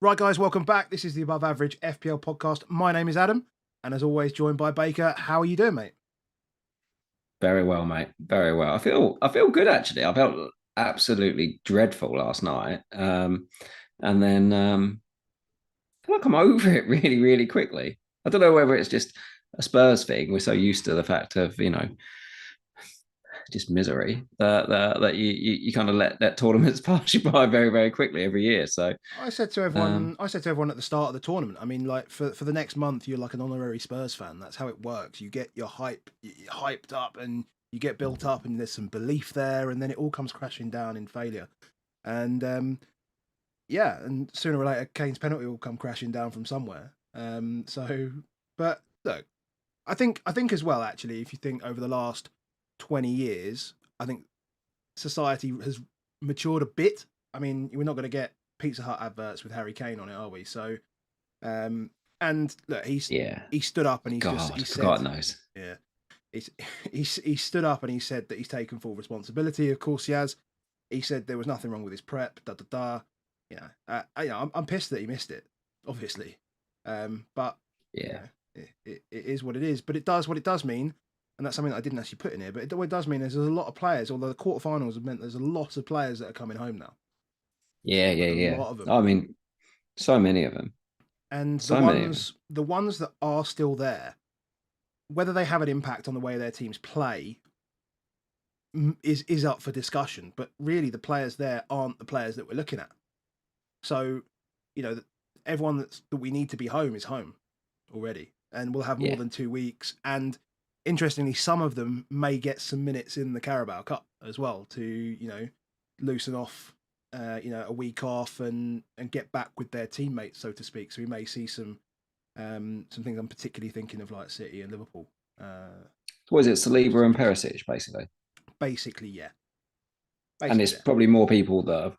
Right, guys, welcome back. This is the Above Average FPL podcast. My name is Adam, and as always, joined by Baker. How are you doing, mate? Very well, mate. Very well. I feel good actually. I felt absolutely dreadful last night. And then I feel like I'm over it really, really quickly. I don't know whether it's just a Spurs thing. We're so used to the fact of, just misery that you kind of let tournaments pass you by very, very quickly every year. So I said to um, everyone, at the start of the tournament. I mean, like for the next month, you're like an honorary Spurs fan. That's how it works. You get your you're hyped up, and you get built up, and there's some belief there, and then it all comes crashing down in failure. And yeah, and sooner or later, Kane's penalty will come crashing down from somewhere. But look, I think as well. Actually, if you think over the last 20 years, I think society has matured a bit. I mean, we're not going to get Pizza Hut adverts with Harry Kane on it, are we? So, and look, yeah, he stood up and he said, God knows. yeah, he stood up and he said that he's taken full responsibility. Of course, he has. He said there was nothing wrong with his prep. Da da da. I'm pissed that he missed it, obviously. But you Yeah, know, it is what it is. But it does what it does mean, and that's something that I didn't actually put in here. But what it does mean is there's a lot of players. Although the quarterfinals have meant there's a lot of players that are coming home now. yeah, A yeah. lot of them. I mean, so many of them. And So many of them. the ones that are still there, whether they have an impact on the way their teams play, is up for discussion. But really, the players there aren't the players that we're looking at. So, you know, everyone that we need to be home is home already, and we'll have more Yeah. than 2 weeks. And interestingly, some of them may get some minutes in the Carabao Cup as well to loosen off. A week off and get back with their teammates, so to speak. So we may see some things. I'm particularly thinking of like City and Liverpool. What is it, Saliba and Perisic, basically? Basically, yeah. And Basically, it's yeah. probably more people that have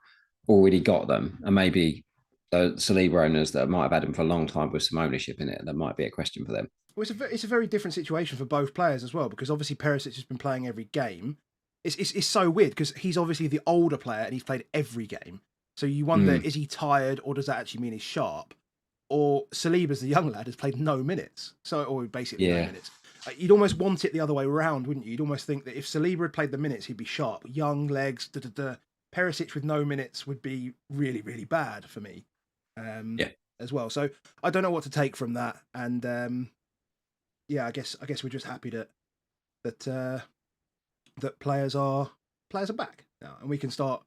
already got them, and maybe the Saliba owners that might have had them for a long time with some ownership in it. That might be a question for them. Well, it's a very different situation for both players as well, because obviously Perisic has been playing every game. It's so weird because he's obviously the older player and he's played every game. So you wonder, Mm, is he tired, or does that actually mean he's sharp? Or Saliba's the young lad has played no minutes, or basically no yeah, minutes. You'd almost want it the other way around, wouldn't you? You'd almost think that if Saliba had played the minutes, he'd be sharp, young legs. Da, da, da. Perisic with no minutes would be really, really bad for me, yeah. as well. So I don't know what to take from that, and yeah, I guess we're just happy that that players are back now, and we can start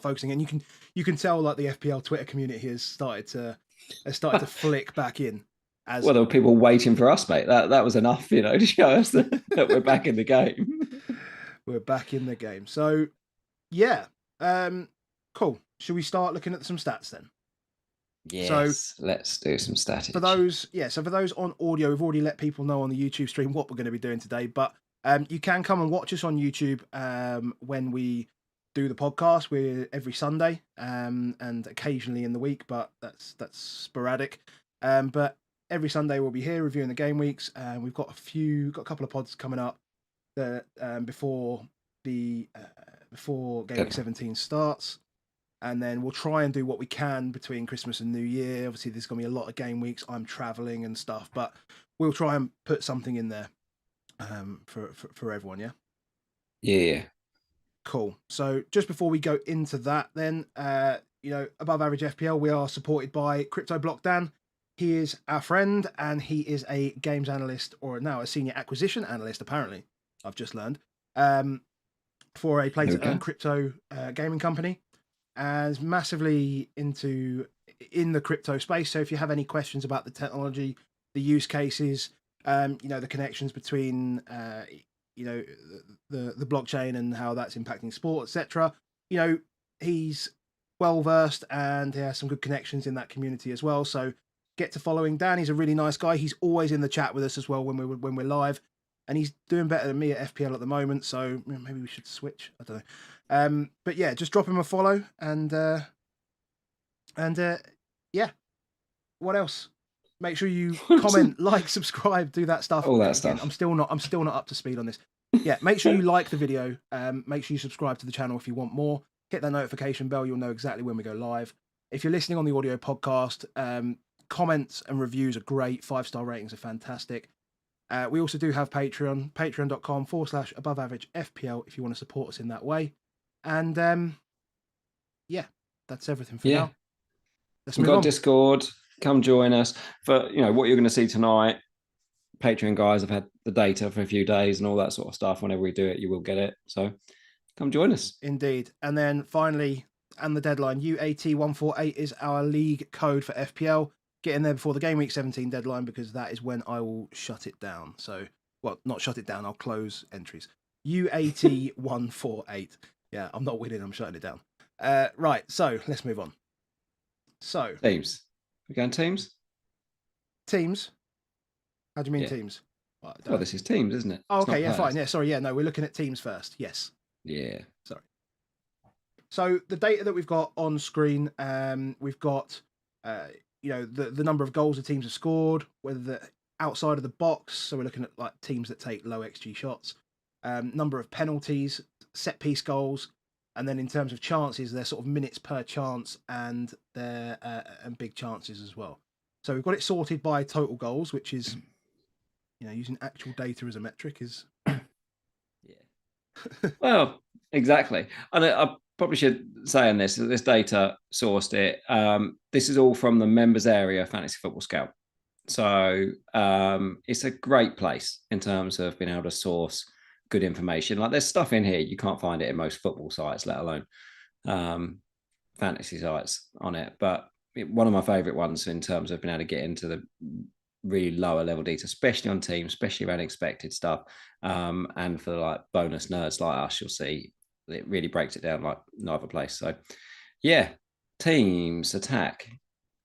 focusing. And you can tell like the FPL Twitter community has started to flick back in as Well, there were people waiting for us, mate. That was enough, to show us that we're back in the game. we're back in the game. So yeah, cool. Should we start looking at some stats then? So Yes, let's do some for static. those, yeah, so for those on audio, we've already let people know on the YouTube stream what we're going to be doing today. But you can come and watch us on YouTube when we do the podcast. We're every Sunday and occasionally in the week, but that's sporadic. But every Sunday we'll be here reviewing the game weeks. We've got a couple of pods coming up that before game week 17 starts. And then we'll try and do what we can between Christmas and New Year. Obviously, there's going to be a lot of game weeks. I'm traveling and stuff, but we'll try and put something in there for everyone. Yeah, Yeah, cool. So just before we go into that, then Above Average FPL, we are supported by Crypto Block Dan. He is our friend, and he is a games analyst, or now a senior acquisition analyst. Apparently, I've just learned for a play to earn okay. crypto gaming company. And massively in the crypto space. So if you have any questions about the technology, the use cases, the connections between the blockchain and how that's impacting sport, etc. He's well versed and he has some good connections in that community as well. So get to following Dan. He's a really nice guy. He's always in the chat with us as well when we're live. And he's doing better than me at FPL at the moment, so maybe we should switch. I don't know. But yeah, just drop him a follow, and yeah. What else? Make sure you comment, like, subscribe, do that stuff. All that Again, stuff. I'm still not up to speed on this. Yeah, make sure you like the video. Make sure you subscribe to the channel if you want more. Hit that notification bell. You'll know exactly when we go live. If you're listening on the audio podcast, comments and reviews are great. 5-star ratings are fantastic. We also do have Patreon, patreon.com/aboveaveragefpl if you want to support us in that way. And yeah, that's everything for now. Let's We've move got on. Discord. Come join us for what you're going to see tonight. Patreon guys have had the data for a few days and all that sort of stuff. Whenever we do it, you will get it. So come join us. Indeed. And then finally, and the deadline, UAT148 is our league code for FPL. Get in there before the game week 17 deadline, because that is when I will shut it down. So, well, not shut it down, I'll close entries. UAT148. Yeah, I'm not winning, I'm shutting it down. Right, so let's move on. So Teams. We're going teams? Teams? How do you mean teams? Well, this is teams, isn't it? Oh, okay, yeah, fine. Yeah, sorry. Yeah, no, we're looking at teams first. Yes. Yeah. Sorry. So the data that we've got on screen, we've got, the number of goals the teams have scored, whether they're outside of the box. So we're looking at like teams that take low XG shots, number of penalties, set piece goals, and then in terms of chances, they're sort of minutes per chance and their and big chances as well. So we've got it sorted by total goals, which is, using actual data as a metric is. Well, exactly. And I probably should say on this that this data sourced it. This is all from the members area Fantasy Football Scout. So it's a great place in terms of being able to source good information. Like there's stuff in here you can't find it in most football sites, let alone fantasy sites on it. But one of my favorite ones in terms of being able to get into the really lower level data, especially on teams, especially around expected stuff. And for like bonus nerds like us, you'll see it really breaks it down like no other place. So yeah, teams attack.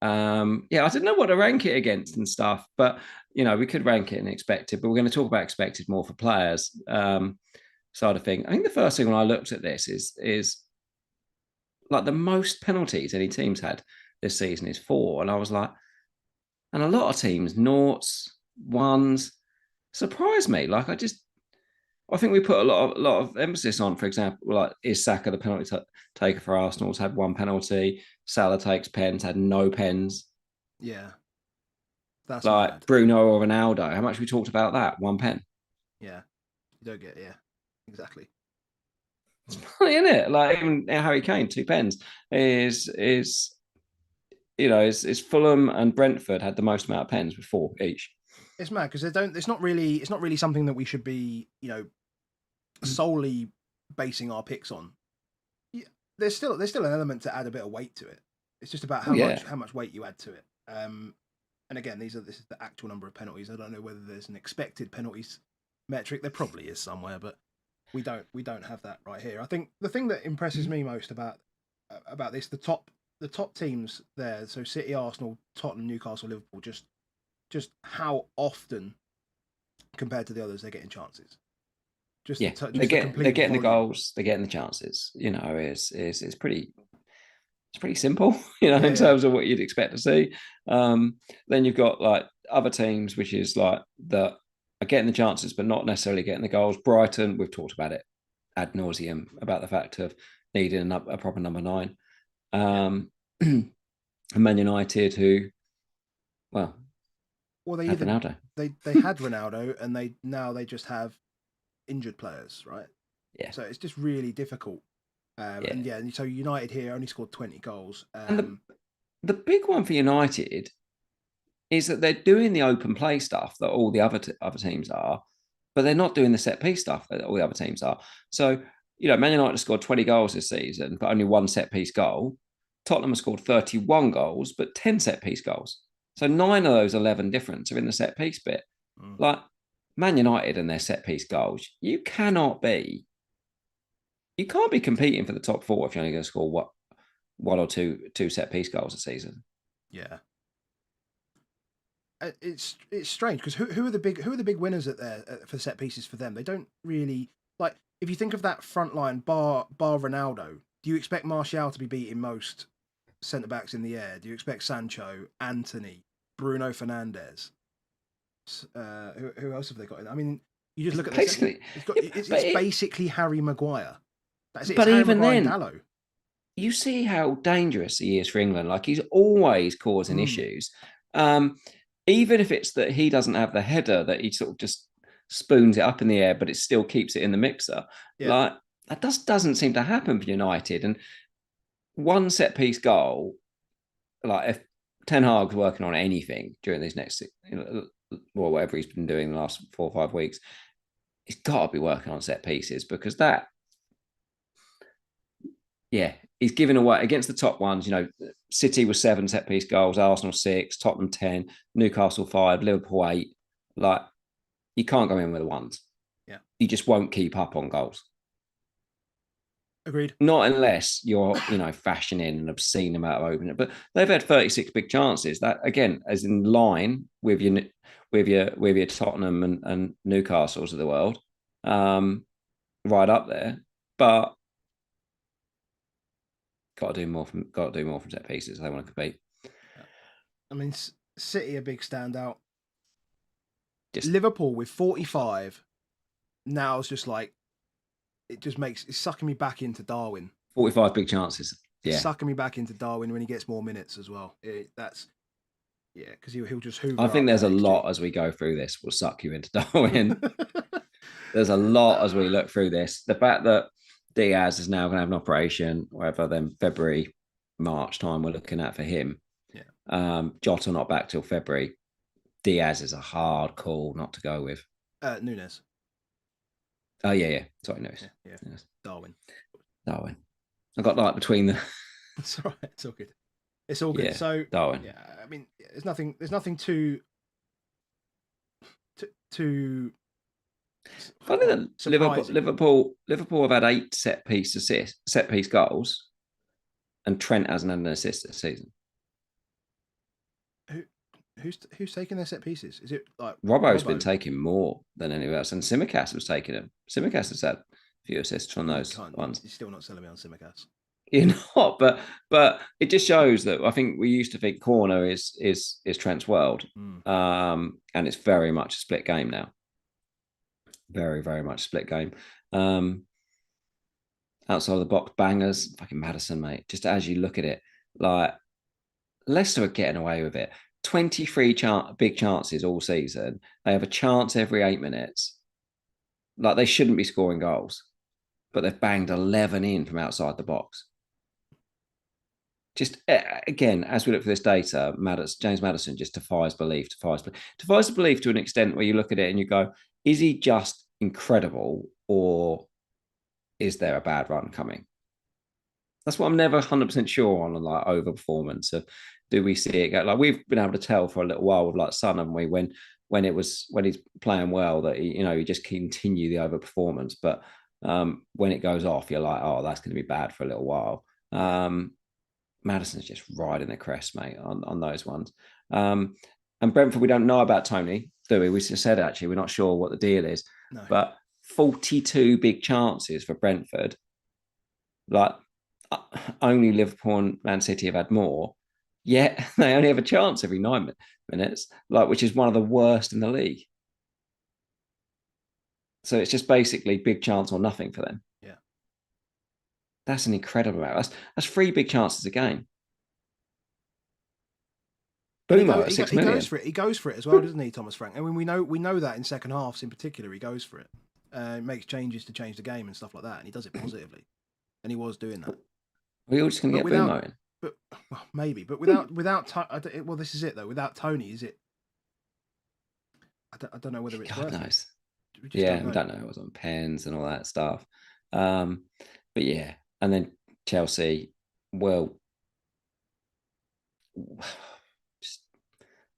I didn't know what to rank it against and stuff, but we could rank it in expected, but we're going to talk about expected more for players side of thing. I think the first thing when I looked at this is like the most penalties any team's had this season is 4. And I was like, and a lot of teams, noughts, ones, surprised me. Like I think we put a lot of emphasis on, for example, like is Saka the penalty taker for Arsenal's had 1 penalty. Salah takes pens, had no pens. Yeah. That's like mad. Bruno or Ronaldo. How much we talked about that? 1 pen. Yeah. You don't get, exactly. It's funny, isn't it? Like even Harry Kane, 2 pens is Fulham and Brentford had the most amount of pens with 4 each. It's mad because it's not really something that we should be, solely basing our picks on. Yeah, there's still an element to add a bit of weight to it. It's just about how much weight you add to it. And again, this is the actual number of penalties. I don't know whether there's an expected penalties metric. There probably is somewhere, but we don't have that right here. I think the thing that impresses me most about this, the top teams there, so City, Arsenal, Tottenham, Newcastle, Liverpool, just how often compared to the others they're getting chances. They're getting the goals, they're getting the chances. It's pretty simple, in terms of what you'd expect to see. Then you've got like other teams, which is like that are getting the chances, but not necessarily getting the goals. Brighton, we've talked about it ad nauseum about the fact of needing a proper number 9. And Man United, who, well, they had Ronaldo. They had Ronaldo, and they just have injured players, right? Yeah. So it's just really difficult. And so United here only scored 20 goals. And the big one for United is that they're doing the open play stuff that all the other teams are, but they're not doing the set piece stuff that all the other teams are. So, Man United scored 20 goals this season, but only 1 set piece goal. Tottenham has scored 31 goals, but 10 set piece goals. So 9 of those 11 difference are in the set piece bit. Like Man United and their set piece goals, you can't be competing for the top 4 if you're only going to score one or two set piece goals a season. Yeah, it's strange because who are the big winners at there for set pieces for them? They don't really like. If you think of that front line, bar Ronaldo, do you expect Martial to be beating most centre backs in the air? Do you expect Sancho, Anthony, Bruno Fernandes? Who else have they got in? I mean, you just look at basically it's basically Harry Maguire. But even then, you see how dangerous he is for England. Like he's always causing issues. Um, Even if it's that he doesn't have the header, that he sort of just spoons it up in the air, but it still keeps it in the mixer. Yeah. Like that doesn't seem to happen for United. And one set piece goal, like if Ten Hag's working on anything during these next, or whatever he's been doing the last 4 or 5 weeks, he's got to be working on set pieces because that, yeah, he's giving away against the top ones. City was 7 set piece goals, Arsenal 6, Tottenham 10, Newcastle 5, Liverpool 8. Like you can't go in with the ones. Yeah. You just won't keep up on goals. Agreed. Not unless you're, fashioning an obscene amount of opening. But they've had 36 big chances. That again, as in line with your Tottenham and Newcastles of the world, right up there. But got to do more from set pieces if they want to compete. I mean, City a big standout. Just Liverpool with 45 now is just like it's sucking me back into Darwin. 45 big chances. Yeah, it's sucking me back into Darwin when he gets more minutes as well. Because he'll just hoover. I think up there's a that XG. lot as we go through this will suck you into Darwin. There's a lot as we look through this. The fact that Diaz is now going to have an operation, whatever, then February, March time we're looking at for him. Yeah. Jota not back till February. Diaz is a hard call not to go with. Nunes. Oh yeah. Sorry, Nunes. Yeah. Yes. Darwin. I got like between the. It's all right. It's all good. It's all good. Yeah, so Darwin. Yeah, I mean, there's nothing too. Funny that Liverpool have had 8 set piece goals, and Trent hasn't had an assist this season. Who's taking their set pieces? Is it like Robbo's been taking more than anyone else, and Simicast was taking them. Simicast has had a few assists from those ones. You're still not selling me on Simicast. You're not, but it just shows that I think we used to think corner is Trent's world, and it's very much a split game now. Very, very much split game. Outside of the box bangers, fucking Maddison, mate. Just as you look at it, like Leicester are getting away with it. 23 big chances all season. They have a chance every 8 minutes. Like they shouldn't be scoring goals, but they've banged 11 in from outside the box. Just again, as we look for this data, James Maddison just defies belief to an extent where you look at it and you go, is he just incredible or is there a bad run coming? That's what I'm never 100% sure on like overperformance of do we see it go? Like we've been able to tell for a little while with like Son, haven't we? When he's playing well that he just continue the overperformance, but when it goes off, you're like, oh, that's going to be bad for a little while. Maddison's just riding the crest, mate, on those ones. And Brentford, we don't know about Tony, do we? We just said actually we're not sure what the deal is, but 42 big chances for Brentford. Like only Liverpool and Man City have had more, yet they only have a chance every 9 minutes, like which is one of the worst in the league. So it's just basically big chance or nothing for them. Yeah, that's an incredible amount. That's 3 big chances a game. Boomer at 6 million. He goes for it as well, doesn't he, Thomas Frank? I mean, we know that in second halves in particular, he goes for it. Makes changes to change the game and stuff like that, and he does it positively. And he was doing that. We all just going to get Boomer in. But maybe, but without well, this is it though. Without Tony, is it? I don't know whether it's God worth knows. It. We don't know. It was on pens and all that stuff. But yeah, and then Chelsea, well, just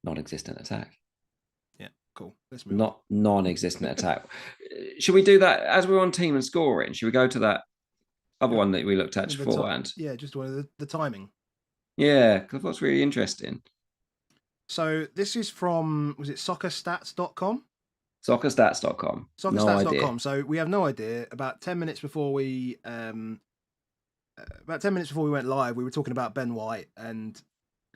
non-existent attack. Yeah, cool. Let's move. Not non-existent attack. Should we do that as we're on team and scoring? Should we go to that other one that we looked at beforehand? Yeah, just one of the timing. Yeah, because that's really interesting. So this is from, was it soccerstats.com? Soccerstats.com. Soccerstats.com. So we have no idea. About 10 minutes before we went live, we were talking about Ben White and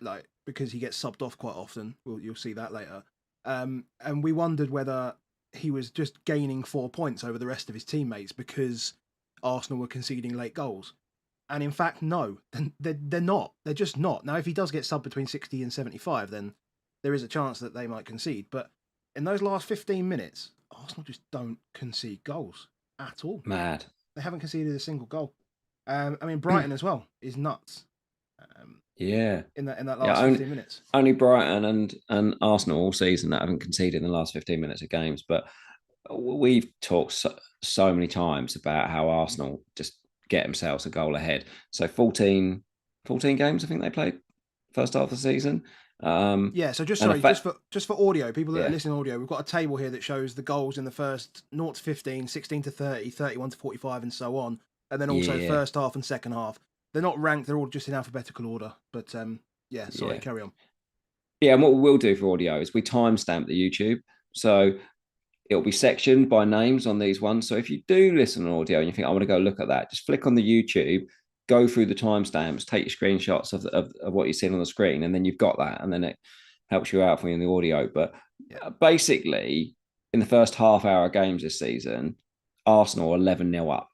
like because he gets subbed off quite often. You'll see that later. And we wondered whether he was just gaining 4 points over the rest of his teammates because Arsenal were conceding late goals. And in fact, no, they're not. They're just not. Now, if he does get subbed between 60 and 75, then there is a chance that they might concede. But in those last 15 minutes, Arsenal just don't concede goals at all. Mad. They haven't conceded a single goal. I mean, Brighton as well is nuts. Yeah. In that last 15 minutes. Only Brighton and Arsenal all season that haven't conceded in the last 15 minutes of games. But we've talked so many times about how Arsenal just get themselves a goal ahead. So 14 games, I think they played first half of the season. Yeah, so just for audio, people that are listening to audio, we've got a table here that shows the goals in the first 0 to 15, 16 to 30, 31 to 45, and so on. And then also first half and second half. They're not ranked, they're all just in alphabetical order. But carry on. Yeah, and what we'll do for audio is we timestamp the YouTube. So it'll be sectioned by names on these ones. So if you do listen on audio and you think, I want to go look at that, just flick on the YouTube, go through the timestamps, take your screenshots of what you're seeing on the screen, and then you've got that, and then it helps you out for you in the audio. But basically, in the first half hour of games this season, Arsenal 11-0 up.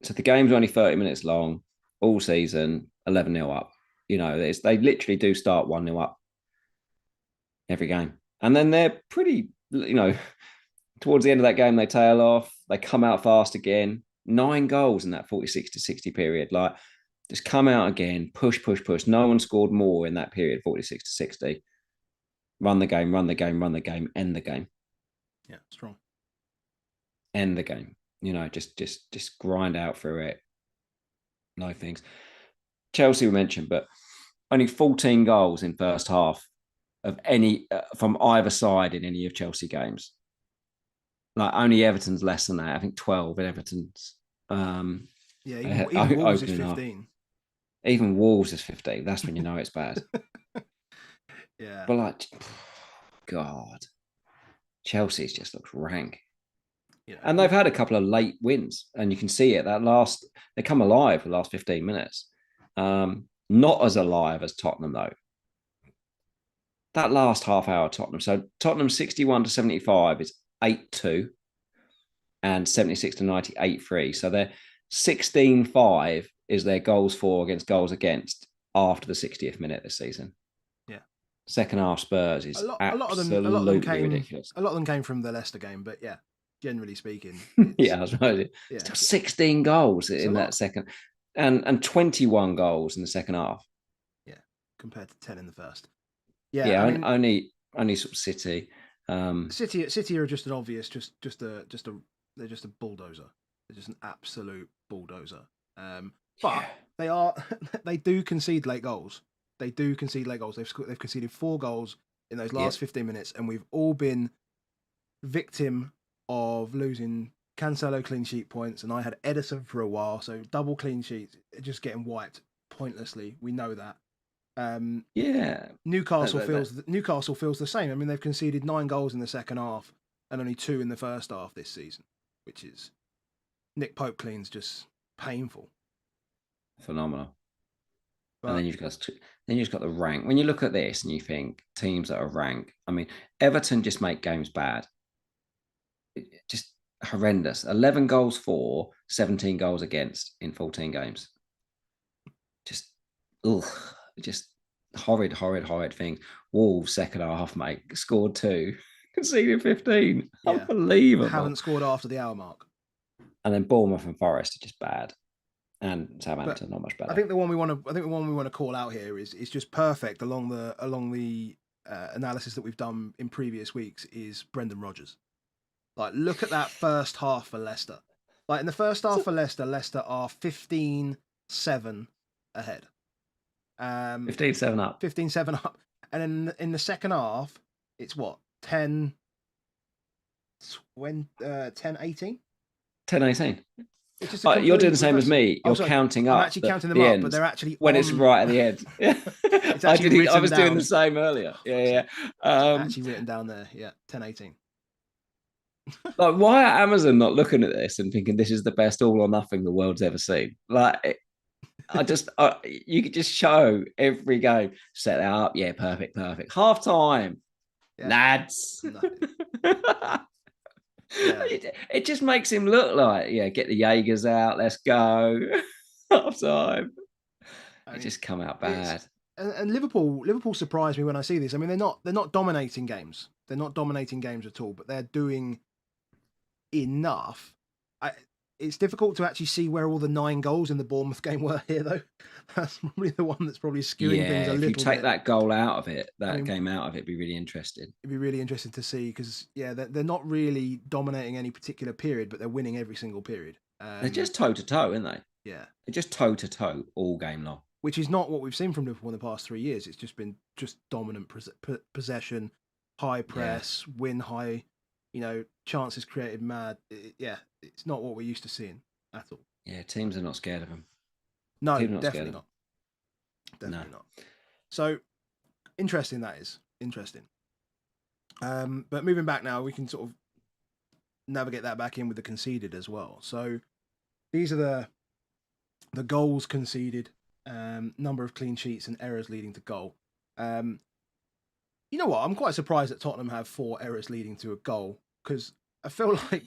So the game's only 30 minutes long, all season, 11-0 up. You know, they literally do start 1-0 up every game. And then they're pretty, towards the end of that game, they tail off. They come out fast again. 9 goals in that 46 to 60 period. Like, just come out again, push. No one scored more in that period, 46 to 60. Run the game, end the game. Yeah, strong. End the game. Just grind out through it. No things. Chelsea we mentioned, but only 14 goals in first half of any from either side in any of Chelsea games. Like, only Everton's less than that. I think 12 in Everton's. Even Wolves is 15. Even Wolves is 15. That's when you know it's bad. Yeah. But God, Chelsea's just looks rank. Yeah. And they've had a couple of late wins, and you can see it. They come alive for the last 15 minutes. Not as alive as Tottenham, though. That last half hour, Tottenham. So Tottenham 61 to 75 is 8-2, and 76 to 90, 8-3. So they're 16-5 is their goals for against goals against after the 60th minute this season. Yeah. Second half Spurs is absolutely ridiculous. A lot of them came from the Leicester game, but yeah, generally speaking. I was right. Yeah. Still 16 goals in that second, and 21 goals in the second half. Yeah, compared to 10 in the first. Yeah, I mean, only sort of City. City are just an obvious, they're just a bulldozer. They're just an absolute bulldozer. But they do concede late goals. They've conceded 4 goals in those last 15 minutes, and we've all been victim of losing Cancelo clean sheet points, and I had Edison for a while, so double clean sheets, just getting wiped pointlessly. We know that. Newcastle feels the same. I mean, they've conceded 9 goals in the second half and only 2 in the first half this season, which is Nick Pope cleans just painful. Phenomenal. But, and then you've got the rank. When you look at this and you think teams that are ranked, I mean, Everton just make games bad. Just horrendous. 11 goals for, 17 goals against in 14 games. Just horrid thing. Wolves second half, mate, scored 2, conceded 15. Yeah. Unbelievable. Haven't scored after the hour mark. And then Bournemouth and Forest are just bad. And Southampton not much better. I think the one we want to call out here is just perfect along the analysis that we've done in previous weeks is Brendan Rodgers. Like, look at that first half for Leicester. Like, in the first half for Leicester are 15-7 ahead. 15-7 up. 15-7 up. And then in the second half, it's what? 10-18? 10-18. You're doing the same as me. You're counting up. I'm actually counting them up, but they're actually when it's right at the end. I was doing the same earlier. Yeah. Actually written down there. Yeah, 10-18. Like, why are Amazon not looking at this and thinking this is the best all or nothing the world's ever seen? Like, you could just show every game, set it up. Yeah, perfect. Half time, lads. No. It just makes him look like, get the Jaegers out, let's go. half time. I It mean, just come out it's bad. and Liverpool surprised me when I see this. I mean, they're not dominating games. They're not dominating games at all, but they're doing enough. I, it's difficult to actually see where all the 9 goals in the Bournemouth game were here, though. That's probably the one that's probably skewing things Yeah, a if you little take bit. that goal out of it, I that mean, game out of it, be really interested. it'd be really interesting to see because yeah, they're not really dominating any particular period, but they're winning every single period. They're just toe to toe, aren't they? Yeah, They're just toe to toe all game long. which is not what we've seen from Liverpool in the past 3 years. It's just been just dominant possession, high Yeah, press, win high, chances created mad. Yeah, it's not what we're used to seeing at all. yeah. Teams are not scared of them. No, Teams are not scared definitely of them. not. No. Definitely not. So interesting, that is interesting. But moving back now, we can sort of navigate that back in with the conceded as well. So these are the goals conceded, number of clean sheets and errors leading to goal. You know what? I'm quite surprised that Tottenham have 4 errors leading to a goal because I feel like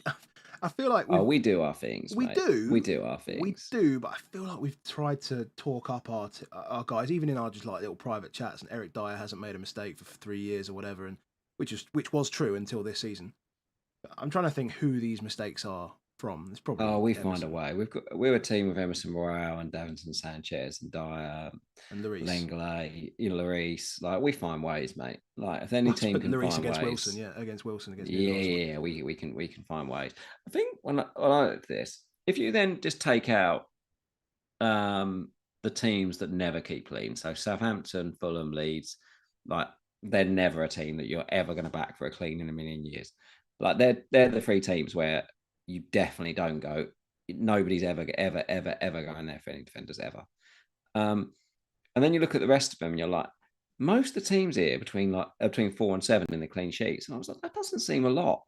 Oh, we do our things, we mate. We do do our we things. do, but I feel like we've tried to talk up our guys, even in our just like little private chats. And Eric Dyer hasn't made a mistake for 3 years or whatever, and which was true until this season. But I'm trying to think who these mistakes are from. It's Oh, probably we find a Emerson way. We're a team with Emerson Royale and Davinson Sanchez and Dyer, and Lloris. Lenglet, Lloris. Like we find ways, mate. Like if any Let's team put can Lloris find against Wilson, ways, yeah, against Wilson against yeah, Newcastle. yeah, we can find ways. I think when I look at this, if you then just take out um the teams that never keep clean, so Southampton, Fulham, Leeds, like they're never a team that you're ever going to back for a clean in a million years. Like they're the 3 teams where you definitely don't go. Nobody's ever going there for any defenders ever. Um, and then you look at the rest of them, and you're like, most of the teams here between 4 and 7 in the clean sheets, and I was like, that doesn't seem a lot.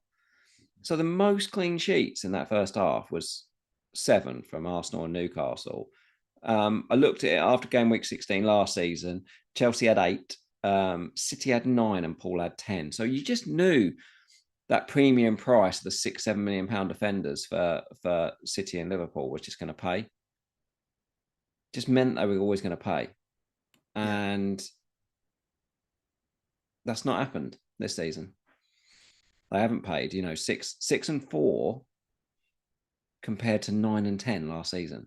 So the most clean sheets in that first half was 7 from Arsenal and Newcastle. I looked at it after game week 16 last season. Chelsea had 8, City had 9, and Paul had 10. So you just knew that premium price of the £6-7 million defenders for City and Liverpool was just going to pay. Just meant they were always going to pay, Yeah, and that's not happened this season. They haven't paid. 6 and 4 compared to 9 and 10 last season.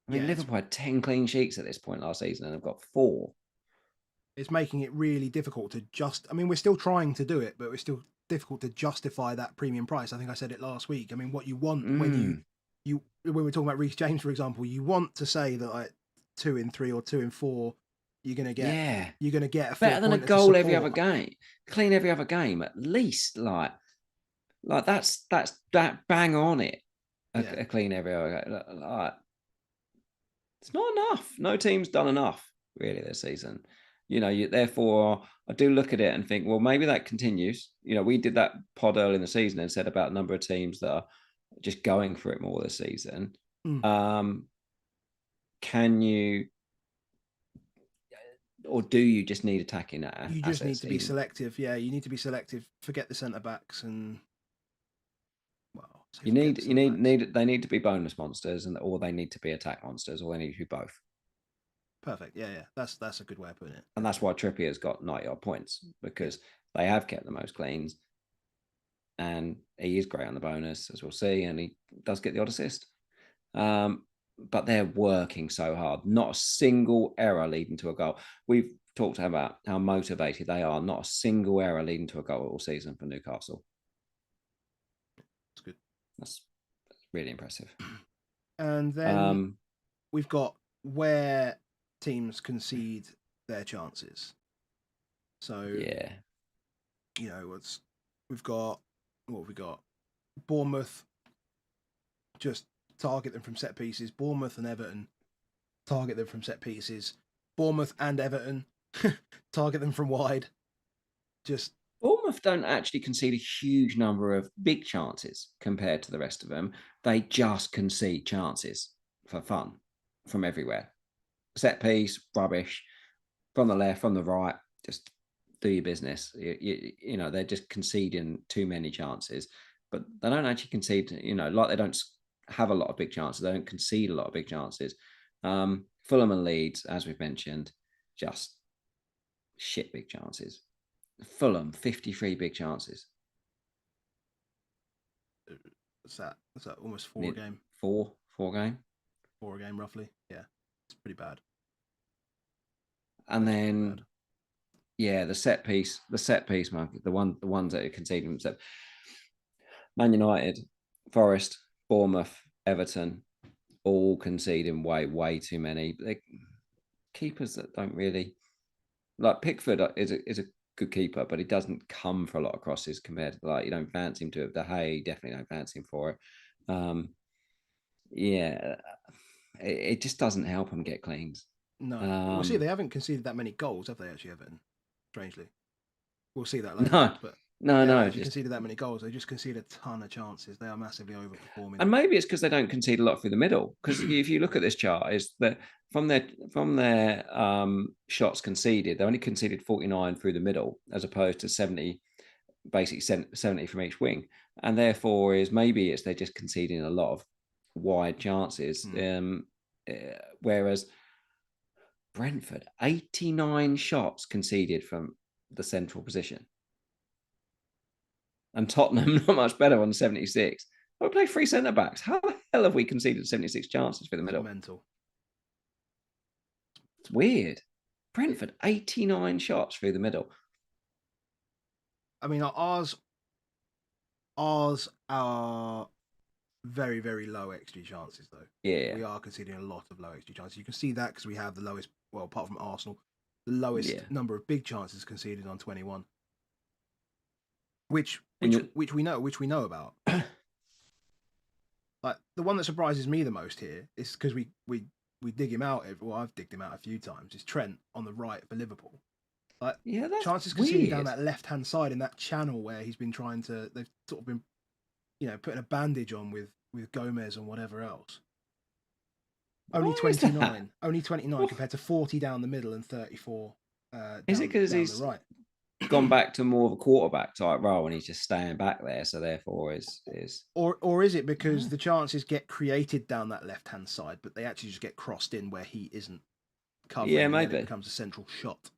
I mean, yeah, Liverpool had 10 clean sheets at this point last season, and they've got 4. it's making it really difficult to just. I mean, we're still trying to do it, but we're still difficult to justify that premium price. I think I said it last week. I mean, what you want when we're talking about Reece James, for example, you want to say that like 2 in 3 or 2 in 4, Yeah, you're gonna get a better than a 4-pointer to goal every other support. game, clean every other game at least. Like that's that bang on it. Yeah, A clean every other game. Like, it's not enough. No team's done enough really this season. Therefore, I do look at it and think, well, maybe that continues. We did that pod early in the season and said about a number of teams that are just going for it more this season. mm. Can you, or do you just need attacking You just need assets? to be selective. Yeah, you need to be selective. Forget the centre backs and well, say You forget need the you centre backs. need they need to be bonus monsters, or they need to be attack monsters, or they need to be both. Perfect. Yeah, yeah. That's a good way of putting it. And that's why Trippier's got 90 odd points, Yeah. because they have kept the most cleans, and he is great on the bonus, as we'll see, and he does get the odd assist. But they're working so hard. Not a single error leading to a goal. We've talked about how motivated they are. Not a single error leading to a goal all season for Newcastle. It's good. That's really impressive. And then we've got where teams concede their chances. So yeah, we've got what have we got? Bournemouth just target them from set pieces. Bournemouth and Everton target them from set pieces. Bournemouth and Everton target them from wide. Just Bournemouth don't actually concede a huge number of big chances compared to the rest of them. They just concede chances for fun from everywhere. Set piece, rubbish, from the left, from the right, just do your business. They're just conceding too many chances, but they don't actually concede, like they don't have a lot of big chances. They don't concede a lot of big chances. Fulham and Leeds, as we've mentioned, just shit big chances. Fulham, 53 big chances. What's that? Almost 4 a game? Four game? 4 a game, roughly. Yeah, it's pretty bad. And then, yeah, the set piece market, the ones that are conceding themselves. Man United, Forest, Bournemouth, Everton, all conceding way too many. Keepers that don't really like. Pickford is a good keeper, but he doesn't come for a lot of crosses compared to, like, you don't fancy him to have. De Gea, definitely don't fancy him for it. Yeah, it just doesn't help him get cleans. No. We'll see. They haven't conceded that many goals, have they, actually, Everton? Strangely. We'll see that later. No, But no, they no. haven't actually conceded that many goals. They just concede a ton of chances. They are massively overperforming. And maybe it's because they don't concede a lot through the middle. Because if you look at this chart, is that from their shots conceded, they only conceded 49 through the middle, as opposed to 70, basically 70 from each wing. And therefore, maybe they're just conceding a lot of wide chances. Whereas Brentford, 89 shots conceded from the central position. And Tottenham, not much better on 76. We play 3 centre backs. How the hell have we conceded 76 chances for the middle? It's mental. It's weird. Brentford, 89 shots through the middle. I mean, ours are very, very low XG chances, though. Yeah. We are conceding a lot of low XG chances. You can see that because we have the lowest, well, apart from Arsenal, the lowest number of big chances conceded on 21. Which we know about. Like, the one that surprises me the most here is because we dig him out. Well, I've digged him out a few times. Is Trent on the right for Liverpool? Like, that's chances conceded down that left-hand side in that channel where he's been trying to. They've sort of been, putting a bandage on with Gomez and whatever else. Only 29. Only 29 compared to 40 down the middle and 34 is it because he's the right? Gone back to more of a quarterback type role and he's just staying back there, so therefore is or is it because the chances get created down that left-hand side, but they actually just get crossed in where he isn't covering? Yeah, maybe. maybe And then it becomes a central shot.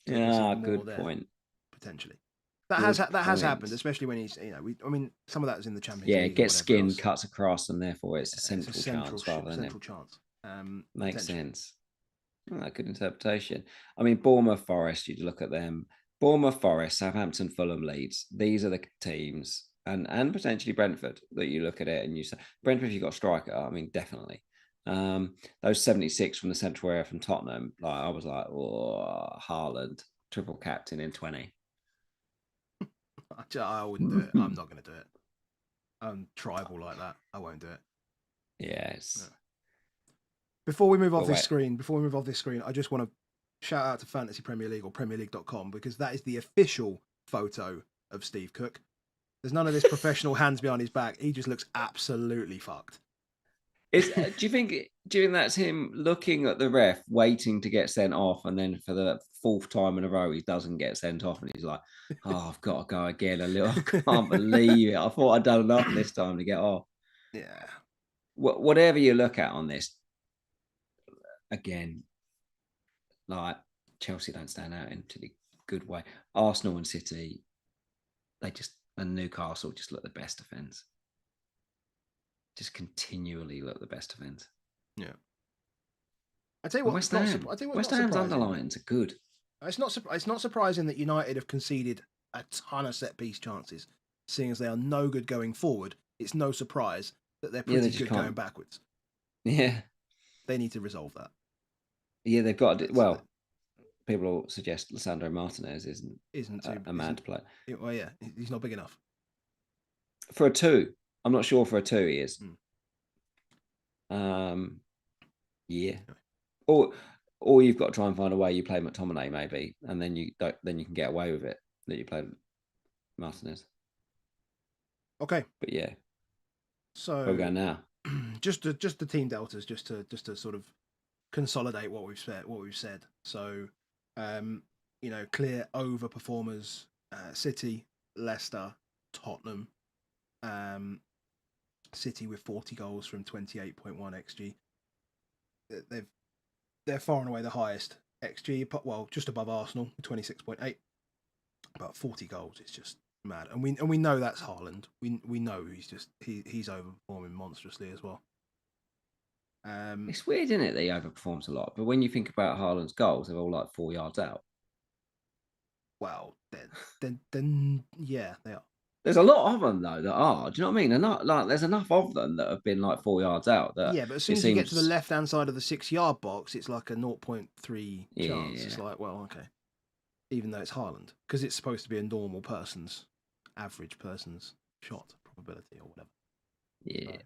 So good point. Potentially. That has happened, especially when he's, some of that is in the Champions League. Yeah, it gets skin, cuts across, and therefore it's a central chance rather than central chance. Makes sense. Good interpretation. I mean, Bournemouth, Forest, you'd look at them. Bournemouth, Forest, Southampton, Fulham, Leeds. These are the teams, and potentially Brentford, that you look at it and you say, Brentford, if you've got a striker, I mean, definitely. Those 76 from the central area from Tottenham, like, I was like, oh, Haaland, triple captain in 20. I wouldn't do it. I'm not going to do it. I'm tribal like that. I won't do it. Yes. No. Before we move off this screen, I just want to shout out to Fantasy Premier League or PremierLeague.com, because that is the official photo of Steve Cook. There's none of this professional hands behind his back. He just looks absolutely fucked. Do you think that's him looking at the ref, waiting to get sent off, and then for the 4th time in a row he doesn't get sent off, and he's like, "Oh, I've got to go again. I can't believe it. I thought I'd done enough this time to get off." Yeah. Whatever you look at on this, again, like, Chelsea don't stand out in a particularly good way. Arsenal and City, and Newcastle just look the best defence. Just continually look the best defence. Yeah. I tell you what, West Ham's underlines are good. It's not surprising that United have conceded a ton of set piece chances, seeing as they are no good going forward. It's no surprise that they're pretty good going backwards. Yeah. They need to resolve that. Yeah, they've got to. Well, people will suggest Lisandro Martinez isn't a man to play. Well, yeah, he's not big enough. For a 2, I'm not sure for a 2 he is. Yeah. Or you've got to try and find a way you play McTominay maybe, and then you can get away with it that you play Martinez. Okay. But yeah. So we'll go now. Just the team deltas, just to sort of consolidate what we've said. So, clear overperformers: City, Leicester, Tottenham. City with 40 goals from 28.1 xg. They're far and away the highest xg. Well, just above Arsenal, 26.8. But 40 goals is just mad, and we know that's Haaland. We know he's overperforming monstrously as well. It's weird, isn't it, that he overperforms a lot? But when you think about Haaland's goals, they're all like 4 yards out. Well, then yeah, they are. There's a lot of them though that are. Do you know what I mean? They're not like there's enough of them that have been like 4 yards out. That Yeah, but as soon it as you get to the seems, left hand side of the 6 yard box, it's like a 0.3 chance. yeah, It's like, well, okay, even though it's Haaland, because it's supposed to be a normal person's, average person's shot probability or whatever. yeah.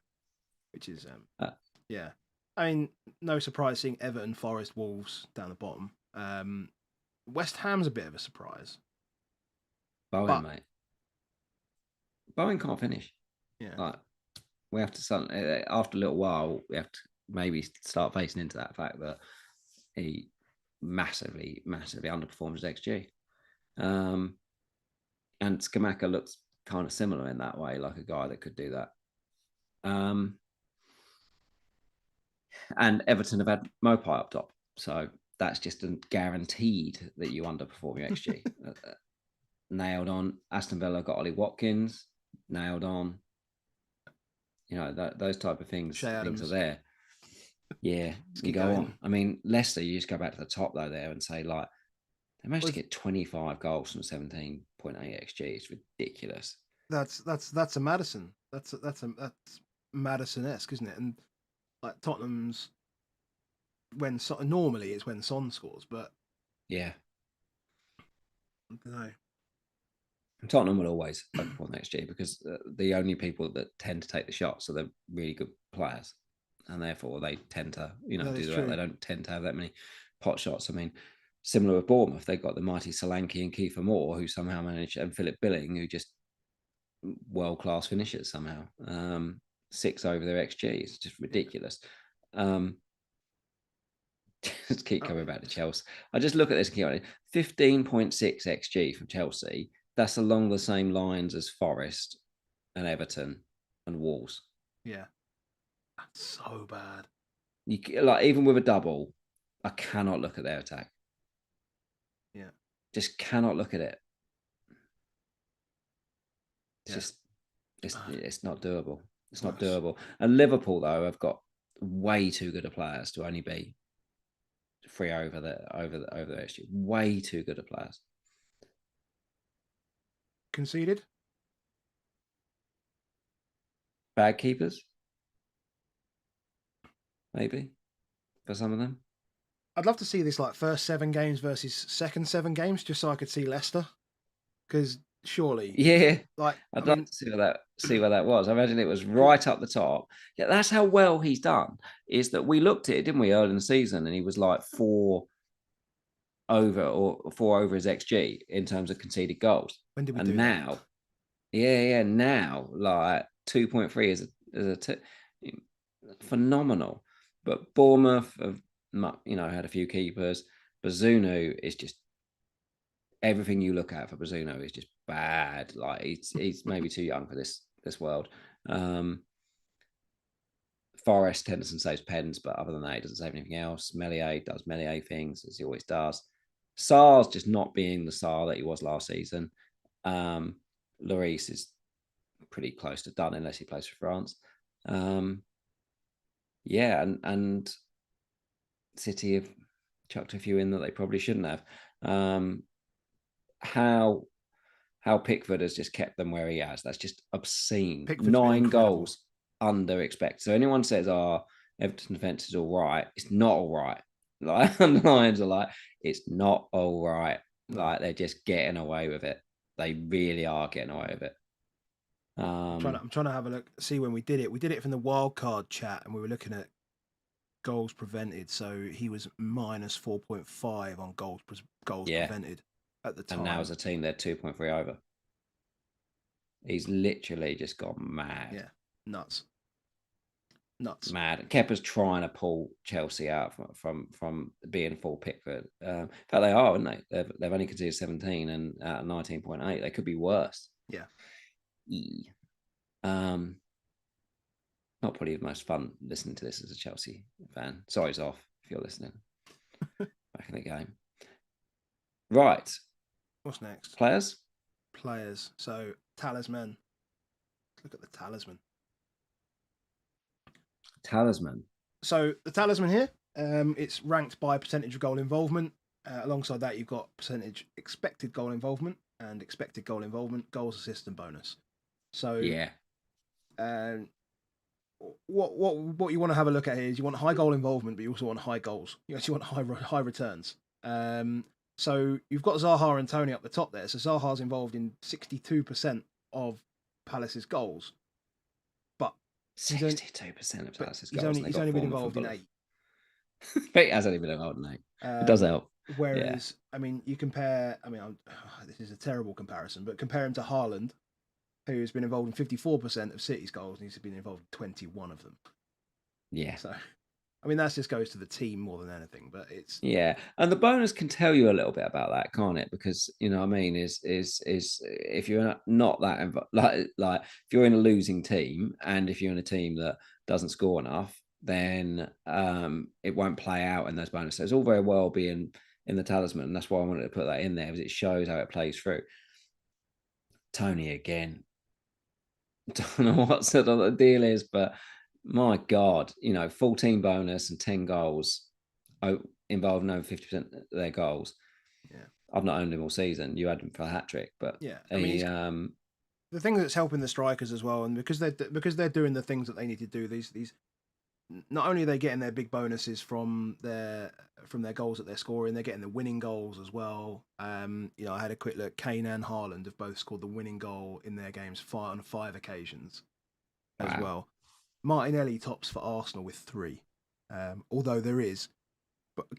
Which is Uh, yeah. I mean, no surprise seeing Everton, Forest, Wolves down the bottom. West Ham's a bit of a surprise. Bowen, mate. Bowen can't finish. Yeah. Like we have to after a little while, we have to maybe start facing into that fact that he massively underperforms his XG. And Skamaka looks kind of similar in that way, like a guy that could do that. And Everton have had Mopai up top, so that's just guaranteed that you underperform your XG. Nailed on. Aston Villa got Ollie Watkins. Nailed on. You know, those type of things. Things are there. Yeah, you go on. I mean, Leicester, you just go back to the top though there and say like they managed to get 25 goals from 17.8 xg. It's ridiculous. That's a Madison. That's Madison-esque, isn't it? And like Tottenham's normally it's when Son scores, but yeah, I don't know. Tottenham will always overperform the XG because the only people that tend to take the shots are the really good players, and therefore they tend to, do that. They don't tend to have that many pot shots. I mean, similar with Bournemouth, they've got the mighty Solanke and Kiefer Moore, who somehow manage, and Philip Billing, who just world-class finishers somehow. 6 over their XG. It's just ridiculous. Just keep coming back to Chelsea. I just look at this 15.6 XG from Chelsea. That's along the same lines as Forest and Everton and Wolves. Yeah, that's so bad. Even with a double, I cannot look at their attack. Yeah, just cannot look at it. It's it's not doable. It's not doable. And Liverpool though have got way too good of players to only be 3 over the XG. Way too good of players. Conceded. Bad keepers, maybe for some of them. I'd love to see this like first 7 games versus second 7 games, just so I could see Leicester. Because surely, yeah, like I'd love to see where that was. I imagine it was right up the top. Yeah, that's how well he's done. Is that we looked at it, didn't we, early in the season, and he was like 4 over his XG in terms of conceded goals. When did we and do now, that? now like 2.3 is phenomenal. But Bournemouth have had a few keepers. Bazunu is just everything you look at for Bazunu is just bad. Like he's maybe too young for this world. Forest, Henderson saves pens, but other than that, he doesn't save anything else. Meslier does Meslier things as he always does. Sarr's just not being the Sarr that he was last season. Lloris is pretty close to done unless he plays for France. And City have chucked a few in that they probably shouldn't have. How Pickford has just kept them where he has. That's just obscene. Pickford's 9 goals under expected. So anyone says, Everton defence is all right, it's not all right. Like the Lions are like, it's not all right. Like they're just getting away with it. They really are getting away with it. I'm trying to have a look, see when we did it. We did it from the wildcard chat, and we were looking at goals prevented. So he was minus 4.5 on goals prevented at the time. And now as a team, they're 2.3 over. He's literally just gone mad. Yeah, nuts. Mad. Kepa's trying to pull Chelsea out from being full Pickford. In fact, they are, aren't they? They've only conceded 17 and 19.8. They could be worse. Yeah. not probably the most fun listening to this as a Chelsea fan. Sorry, Zoff, if you're listening. Back in the game. Right. What's next? Players. So Talisman. Look at the Talisman. So the Talisman here, it's ranked by percentage of goal involvement. Alongside that, you've got percentage expected goal involvement and expected goal involvement, goals, assists, and bonus. So yeah, what you want to have a look at here is you want high goal involvement, but you also want high goals. You actually want high returns. So you've got Zaha and Tony up the top there. So Zaha's involved in 62% of Palace's goals, but 62% of Palace's goals. He's only been involved in 8. But he has only been involved in 8. It does help. Whereas, I mean, you compare. I mean, this is a terrible comparison, but compare him to Haaland, who's been involved in 54% of City's goals, and he's been involved in 21 of them. Yeah. So, I mean, that just goes to the team more than anything. But it's and the bonus can tell you a little bit about that, can't it? Because you know what I mean is if you're not that like if you're in a losing team and if you're in a team that doesn't score enough, then it won't play out in those bonuses. It's all very well being in the Talisman, and that's why I wanted to put that in there, because it shows how it plays through. Tony again. Don't know what sort of the deal is, but my God, 14 bonus and 10 goals involving over 50% of their goals. Yeah, I've not owned him all season. You had him for a hat trick, but yeah, I mean, the thing that's helping the strikers as well, and because they're doing the things that they need to do. These not only are they getting their big bonuses from their goals that they're scoring, they're getting the winning goals as well. I had a quick look. Kane and Haaland have both scored the winning goal in their games on 5 occasions as well. Martinelli tops for Arsenal with 3, although there is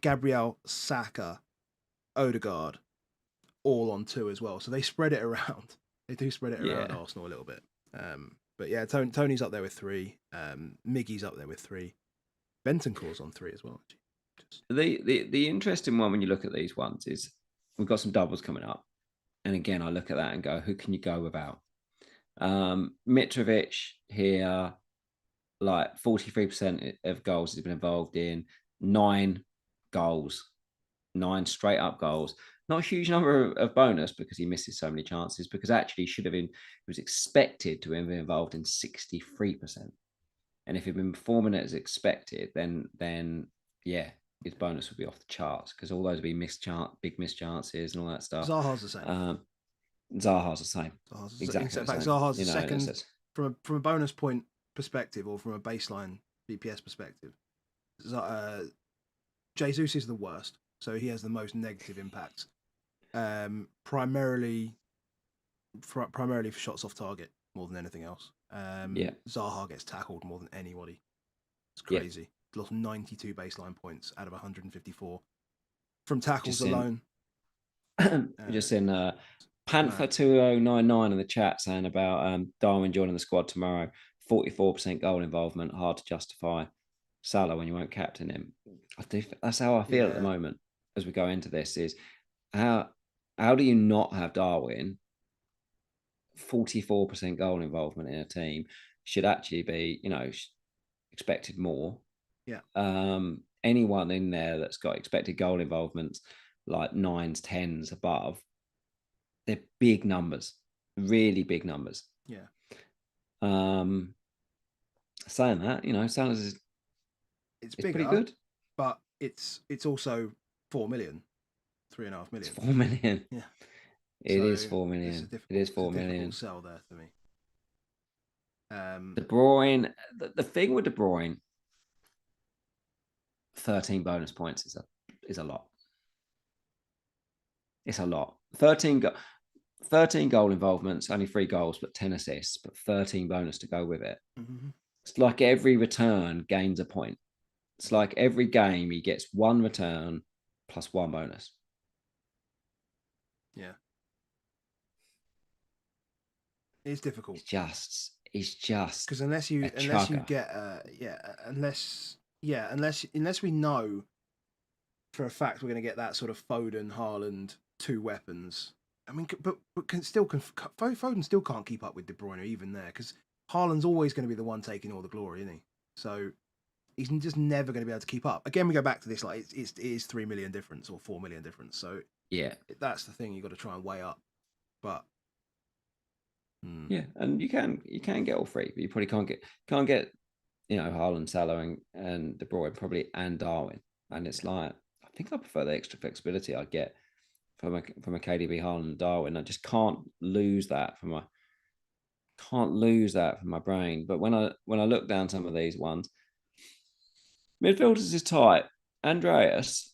Gabriel, Saka, Odegaard, all on 2 as well. So they spread it around. They do spread it around Arsenal a little bit. But yeah, Tony's up there with 3. Miggy's up there with 3. Bentancur's on 3 as well. The interesting one when you look at these ones is we've got some doubles coming up, and again I look at that and go, who can you go without? Mitrovic here, like 43% of goals he's been involved in, 9 goals, 9 straight up goals. Not a huge number of bonus because he misses so many chances, because actually he was expected to have been involved in 63%. And if he'd been performing as expected, then yeah, his bonus would be off the charts, because all those would be big missed chances and all that stuff. Zaha's the same. Zaha's the same. Exactly. In fact, Zaha's the second from a bonus point perspective, or from a baseline BPS perspective. Jesus is the worst, so he has the most negative impacts. Primarily for shots off target more than anything else. Zaha gets tackled more than anybody. It's crazy. Yeah. Lost 92 baseline points out of 154 from tackles alone. Just in Panther 2099 in the chat saying about Darwin joining the squad tomorrow. 44% goal involvement, hard to justify. Salah when you won't captain him. That's how I feel at the moment as we go into this. Is how do you not have Darwin? 44% goal involvement in a team should actually be, expected more. Yeah. Anyone in there that's got expected goal involvements like 9s, 10s above, they're big numbers, really big numbers. Yeah. Saying that, Salah's it's pretty good, but it's also 4 million, 3.5 million. It's 4 million. Yeah. It is 4 million. It is 4 million. Sell there for me. De Bruyne. The thing with De Bruyne, 13 bonus points is a lot. It's a lot. 13 goal involvements, only 3 goals, but 10 assists, but 13 bonus to go with it. Mm-hmm. It's like every return gains a point. It's like every game he gets 1 return plus 1 bonus. Yeah. It's difficult. It's just because unless we know for a fact we're going to get that sort of Foden, Haaland, 2 weapons. I mean, but Foden still can't keep up with De Bruyne even there, because Haaland's always going to be the one taking all the glory, isn't he? So he's just never going to be able to keep up. Again, we go back to this, like it is 3 million difference or 4 million difference. So Yeah. that's the thing you've got to try and weigh up. But Yeah, and you can get all three, but you probably can't get Haaland, Salah, and De Bruyne probably, and Darwin. And it's like, I think I prefer the extra flexibility I get from a KDB, Haaland, and Darwin. I just can't lose that from my brain. But when I look down some of these ones, midfielders is tight. Andreas,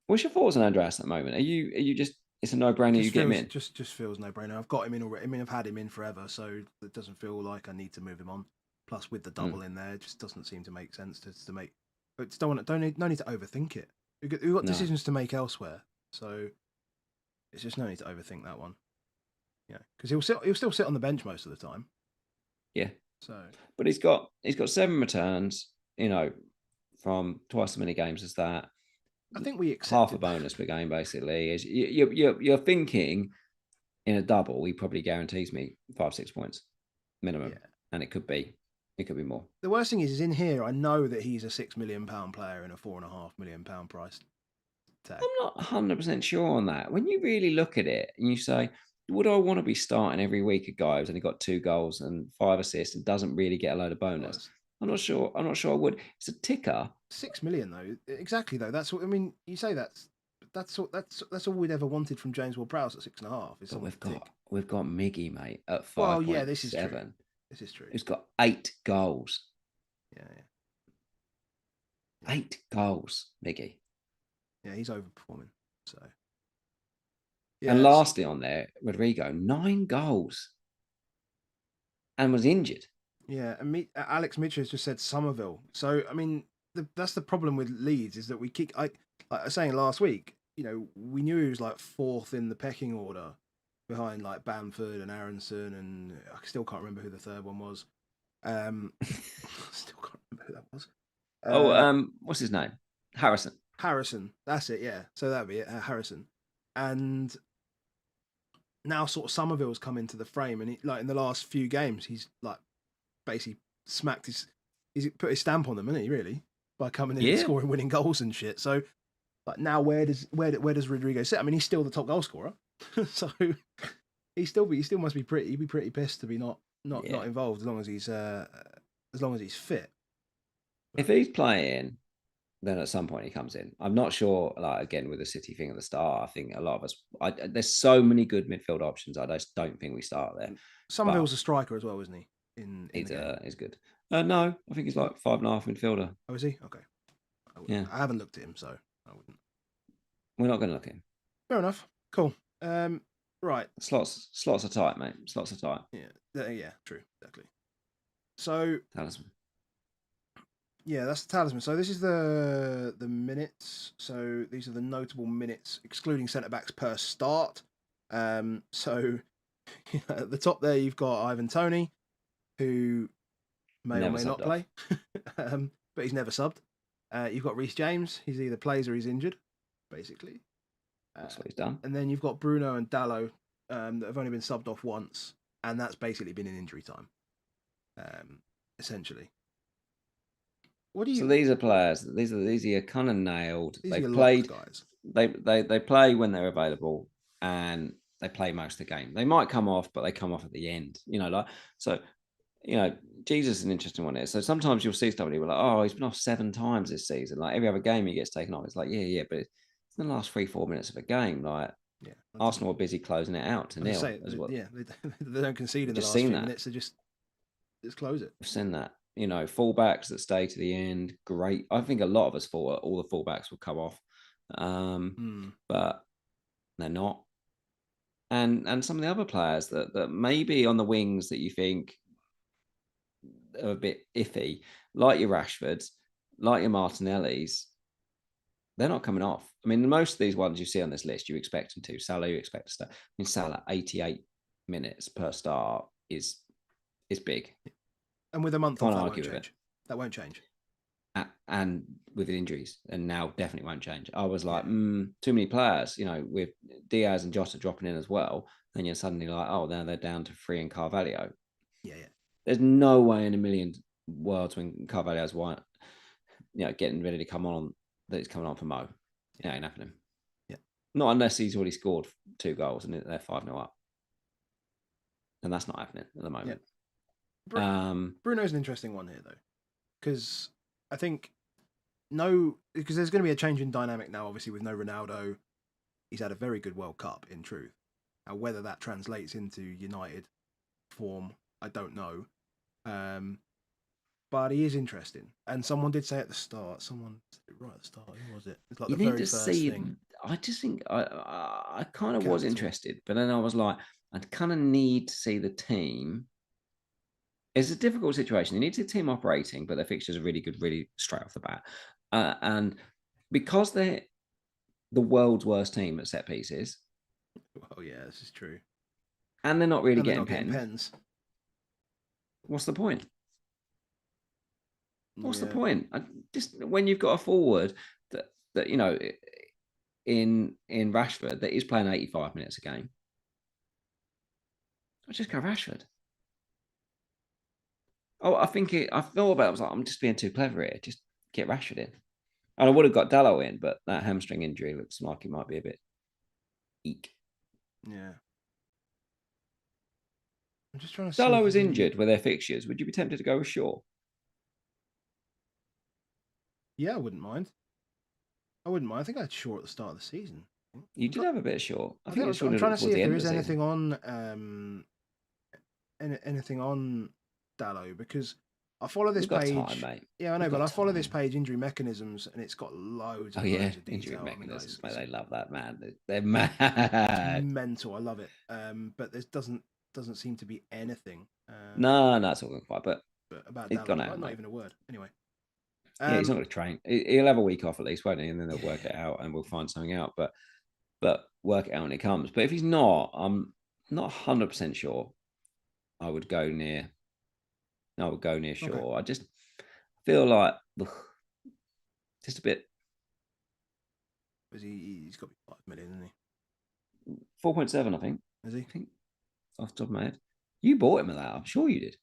what's your thoughts on Andreas at the moment? Are you just, it's a no brainer, you get him in? Just feels no brainer. I've got him in already. I mean, I've had him in forever, so it doesn't feel like I need to move him on. Plus, with the double in there, it just doesn't seem to make sense to make. But just no need to overthink it. We've got decisions to make elsewhere, so it's just no need to overthink that one. Yeah, because he'll still sit on the bench most of the time. Yeah. So, but he's got 7 returns. From twice as many games as that. I think we half a bonus per game. Basically, you're thinking in a double, he probably guarantees me 5-6 points minimum, and it could be more. The worst thing is in here, I know that he's a £6 million player in a £4.5 million price tag. I'm not 100% sure on that. When you really look at it and you say, would I want to be starting every week a guy who's only got 2 goals and 5 assists and doesn't really get a load of bonus? I'm not sure I would. It's a ticker. 6 million though, exactly though. That's what I mean. You say that's all we'd ever wanted from James Ward-Prowse at 6.5. But we've got Miggy, mate, at 5. Well, yeah, this is true. This is true. He's got 8 goals. Yeah. 8 goals, Miggy. Yeah, he's overperforming. So. Yeah, and lastly on there, Rodrigo, 9 goals, and was injured. Yeah, and Alex Mitchell has just said Somerville. So I mean, that's the problem with Leeds is that we keep like I was saying last week. We knew he was like 4th in the pecking order, behind like Bamford and Aronson, and I still can't remember who the third one was. Still can't remember who that was. What's his name? Harrison. That's it. Yeah. So that'd be it. Harrison, and now sort of Somerville's come into the frame, and like in the last few games, he's like basically smacked he's put his stamp on them, isn't he? Really, by coming in and scoring winning goals and shit. So, like now, where does Rodrigo sit? I mean, he's still the top goal scorer, so he still must be he'd be pretty pissed to be not involved as long as he's fit. If he's playing, then at some point he comes in. I'm not sure. Like again with the City thing at the start, I think a lot of us. There's so many good midfield options. I just don't think we start there. Somerville's a striker as well, isn't he? He's good. No, I think he's like 5.5 midfielder. Oh, is he? Okay. Yeah, I haven't looked at him, so I wouldn't. We're not going to look at him. Fair enough. Cool. Right. Slots are tight, mate. Slots are tight. Yeah. True. Exactly. So Talisman. Yeah, that's the Talisman. So this is the minutes. So these are the notable minutes, excluding centre backs per start. So at the top there, you've got Ivan Toney, who may or may not play, but he's never subbed. You've got Reece James. He's either plays or he's injured, basically. That's what he's done. And then you've got Bruno and Dalot that have only been subbed off once, and that's basically been in injury time, essentially. So these are players. These are kind of nailed. They played guys. They play when they're available, and they play most of the game. They might come off, but they come off at the end. Jesus is an interesting one here. So sometimes you'll see somebody like, oh, he's been off 7 times this season. Like every other game he gets taken off. It's like, yeah, but it's in the last 3-4 minutes of a game. Like Arsenal are busy closing it out to nil as well. Yeah, they don't concede in the last few minutes. They just close it. I've seen that. Fullbacks that stay to the end. Great. I think a lot of us thought all the fullbacks will come off, but they're not. And some of the other players that maybe on the wings that you think are a bit iffy, like your Rashfords, like your Martinellis, they're not coming off. I mean, most of these ones you see on this list, you expect them to. Salah, you expect to start. I mean, Salah, 88 minutes per start is big. And with a month off, that won't change. And with injuries, and now definitely won't change. I was like, too many players, with Diaz and Jota dropping in as well. Then you're suddenly like, oh, now they're down to 3 and Carvalho. Yeah. There's no way in a million worlds when Carvalho's white, getting ready to come on, that he's coming on for Mo. Yeah, it ain't happening. Yeah. Not unless he's already scored 2 goals and they're 5-0 up. And that's not happening at the moment. Yeah. Bruno's an interesting one here, though, because I think because there's going to be a change in dynamic now, obviously, with no Ronaldo. He's had a very good World Cup, in truth. Now, whether that translates into United form, I don't know. But he is interesting. And someone did say at the start, someone said it right at the start, who was it? It's like You the need very to first see. thing. I just think I kind of was Capital. interested, but then I was like, I kind of need to see the team. It's a difficult situation. You need to see the team operating, but their fixtures are really good, really straight off the bat. And because they're the world's worst team at set pieces, Oh yeah, this is true. and they're not really And they're getting not getting penned, pens. what's the point? What's the Yeah. point? Just when you've got a forward that in Rashford that is playing 85 minutes a game, I just go Rashford. Oh, I thought about it. I was like, I'm just being too clever here. Just get Rashford in. And I would have got Dallo in, but that hamstring injury looks like it might be a bit eek. Yeah. I'm just trying to see if Dallo there's was any. injured with their fixtures. Would you be tempted to go with Shaw? Yeah, I wouldn't mind. I wouldn't mind. I think I had Shaw at the start of the season. You did have a bit of Shaw. I think it was I'm trying to see towards if the there end of is the season. anything on Dallo, because I follow this We've got page. time, mate. Yeah, I know, We've but got I follow this time. page, Injury Mechanisms, and it's got loads Oh and yeah, loads of injury detail. I mean, mechanisms, mate. it's They love that, man. They're it's mad. mental. I love it. But there doesn't seem to be anything. No, it's all going quiet, but But about it's gone Dallo, out, not mate. even a word. Anyway, Yeah, he's not um, going to train. He'll have a week off at least, won't he? And then they'll work yeah, it out, and we'll find something out. But work it out when it comes. But if he's not, I'm not 100% sure. I would go near. I would go near okay. Shaw. I just feel like just a bit. Because he's got to be 5 million, isn't 4.7, I think. he? Is he? I think off the top of my head. You bought him at that. I'm sure you did.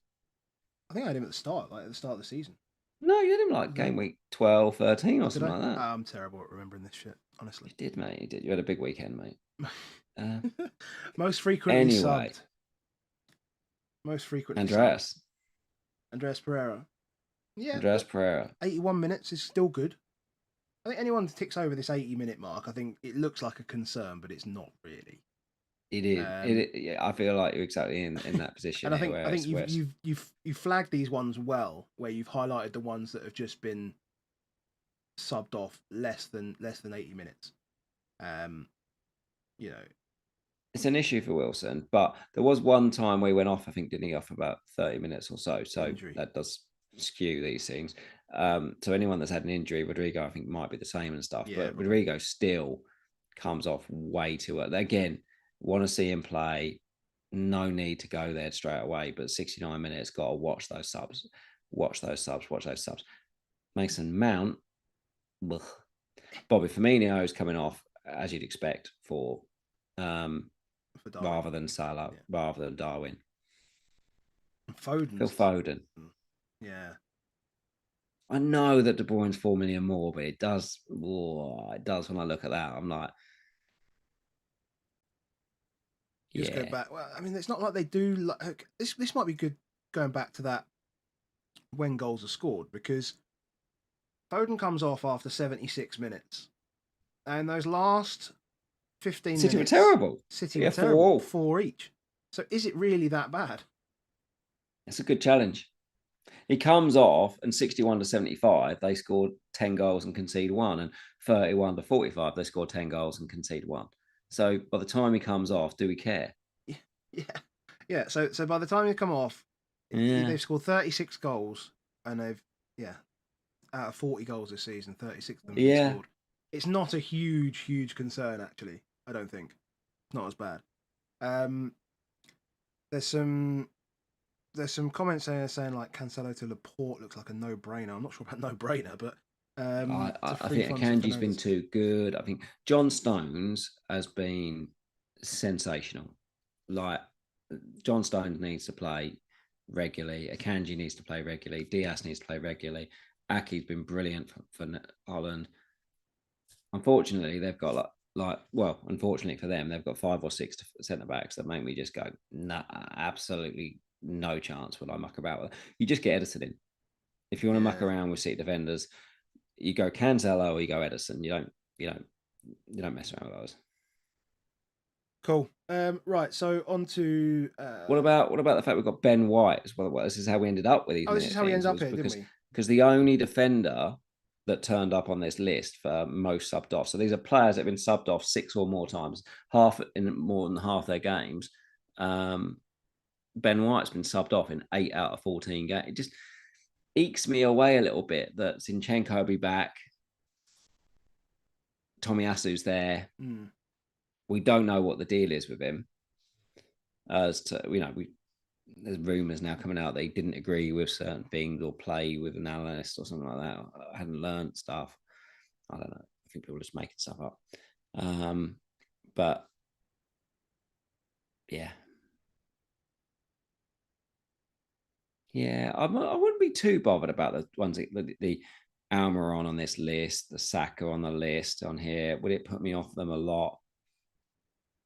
I think I had him at the start, like at the start of the season. No, you had him like game week 12, 13 Oh, or did something I? like that. I'm terrible at remembering this shit, honestly. You did, mate. You did. You had a big weekend, mate. Uh, Most frequently anyway, subbed. Most frequently subbed. Andreas. Andreas Pereira. Yeah, Andreas but Pereira. 81 minutes is still good. I think anyone that ticks over this 80-minute mark, I think it looks like a concern, but it's not really. It is. Um, Yeah, I feel like you're exactly in that position and here, I where think it's where it's, you've flagged these ones well, where you've highlighted the ones that have just been subbed off less than 80 minutes. Um, you know, it's an issue for Wilson. But there was one time where he went off. I think didn't he off about 30 minutes or so. So injury. that does skew these things. So anyone that's had an injury, Rodrigo, I think might be the same and stuff. Yeah, But probably. Rodrigo still comes off way too early. Again, want to see him play. No need to go there straight away. But 69 minutes, got to watch those subs. Watch those subs. Watch those subs. Mason Mount. Ugh. Bobby Firmino is coming off as you'd expect for For Darwin. rather than Salah, Yeah. rather than Darwin. Phil Foden's. Foden. Yeah. I know that De Bruyne's 4 million more, but it does. Oh, it does when I look at that. I'm like, Just go yeah. back. Well, I mean, it's not like they do. Like this might be good going back to that when goals are scored, because Foden comes off after 76 minutes, and those last 15 City were minutes, terrible. City Yeah, were 4 terrible, all. 4 each. So is it really that bad? It's a good challenge. He comes off, and 61 to 75, they scored 10 goals and concede one, and 31 to 45, they scored 10 goals and concede one. So by the time he comes off, do we care? Yeah, yeah, yeah. So by the time you come off, Yeah. they've scored 36 goals, and they've out of 40 goals this season, 36 of them have been Yeah. scored. It's not a huge concern, actually. I don't think it's not as bad. Um, there's some comments saying like Cancelo to Laporte looks like a no-brainer. I'm not sure about no-brainer, but it's a I free think funds for Akanji's been Fernandes. too good. I think John Stones has been sensational. Like John Stones needs to play regularly. Akanji needs to play regularly. Diaz needs to play regularly. Aki's been brilliant for Holland. Unfortunately, they've got unfortunately for them, they've got 5 or 6 centre backs that make me just go, nah, absolutely no chance will I muck about with. You just get Edison in. If you want to muck around with seat defenders, you go Cancelo or you go Edison. You don't mess around with those. Cool. Right. So on to what about the fact we've got Ben White as well? This is how we ended up with these. This is how we ended up here, didn't we? Because the only defender that turned up on this list for most subbed off. So these are players that have been subbed off 6 or more times, half in more than half their games. Ben White's been subbed off in 8 out of 14 games. It just ekes me away a little bit that Zinchenko will be back. Tomiyasu's there. We don't know what the deal is with him. As to, there's rumours now coming out that he didn't agree with certain things or play with an analyst or something like that. I hadn't learned stuff. I don't know. I think people are just making stuff up. But yeah. Yeah, I wouldn't be too bothered about the ones the Almiron on this list, the Saka on the list on here. Would it put me off them a lot?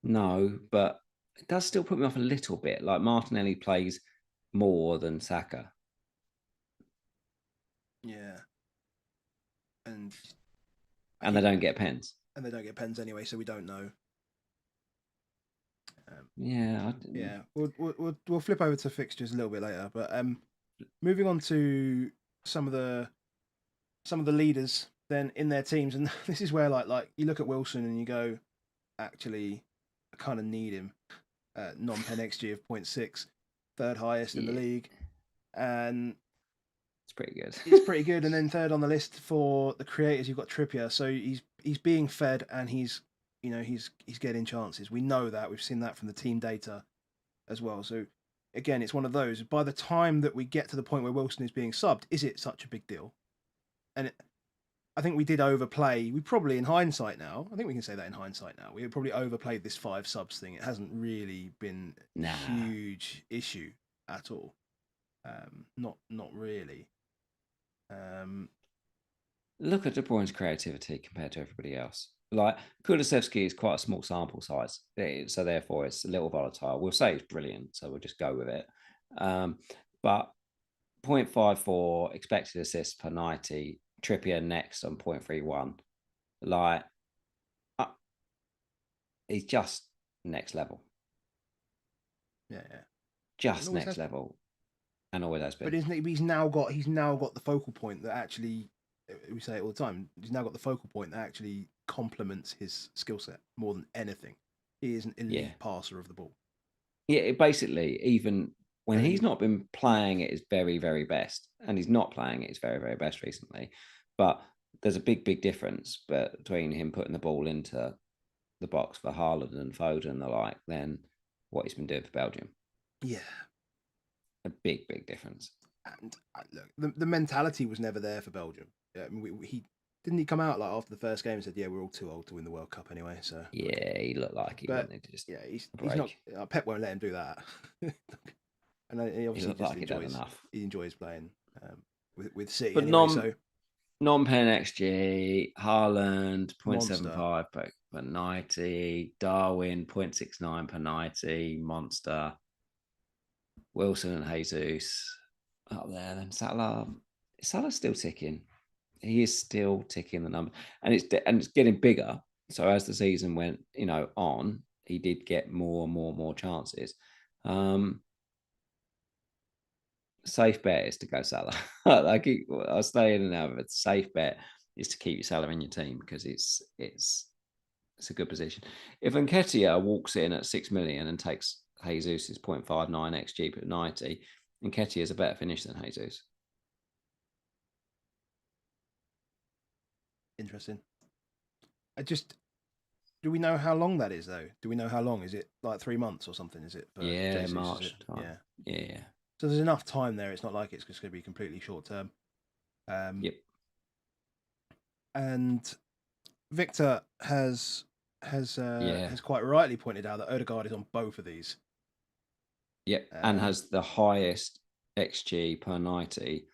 No, but it does still put me off a little bit. Like Martinelli plays more than Saka. Yeah. And they don't get pens. And they don't get pens anyway, so we don't know. Yeah. We'll flip over to fixtures a little bit later, but moving on to some of the leaders then in their teams, and this is where like you look at Wilson and you go, actually, I kind of need him. Non-pen XG of 0.6, third highest in the league, and it's pretty good. It's pretty good, and then third on the list for the creators, you've got Trippier. So he's being fed, and he's getting chances. We know that. We've seen that from the team data as well. So again, it's one of those. By the time that we get to the point where Wilson is being subbed, is it such a big deal? And I think we did overplay. We probably, in hindsight now, I think we can say that in hindsight now, we probably overplayed this 5 subs thing. It hasn't really been a huge issue at all. Not really. Look at De Bruyne's creativity compared to everybody else. Like Kulusevski is quite a small sample size, so therefore it's a little volatile. We'll say it's brilliant, so we'll just go with it. But 0.54 expected assists per 90. Trippier next on 0.31. Like, he's just next level. Yeah. Just next level, and always has been. But isn't it, he's now got the focal point that actually, we say it all the time, he's now got the focal point that actually complements his skill set more than anything. He is an elite passer of the ball. Yeah, basically, even when he's not been playing at his very, very best, and he's not playing at his very, very best recently, but there's a big, big difference between him putting the ball into the box for Haaland and Foden and the like than what he's been doing for Belgium. Yeah. A big, big difference. And look, the mentality was never there for Belgium. I mean, he didn't come out like after the first game and said, "Yeah, we're all too old to win the World Cup anyway." So yeah, he looked like he wanted to just he's not. Pep won't let him do that. And he obviously he enjoys playing with City. But anyway, non-pen XG, Haaland 0.75 per 90, Darwin 0.69 per 90, monster. Wilson and Jesus up there. Then Salah's still ticking. He is still ticking the number, and it's getting bigger. So as the season went, on, he did get more and more chances. Safe bet is to go Salah. I'll stay in and out of it. Safe bet is to keep Salah in your team because it's a good position. If Nketiah walks in at 6 million and takes Jesus' 0.59 XG per 90, Nketiah is a better finish than Jesus. Interesting. Do we know how long that is though? Do we know how long? Is it like 3 months or something? Is it? Jesus, March. Yeah. So there's enough time there. It's not like it's just going to be completely short term. Yep. And Victor has quite rightly pointed out that Odegaard is on both of these. Yep, and has the highest XG per 90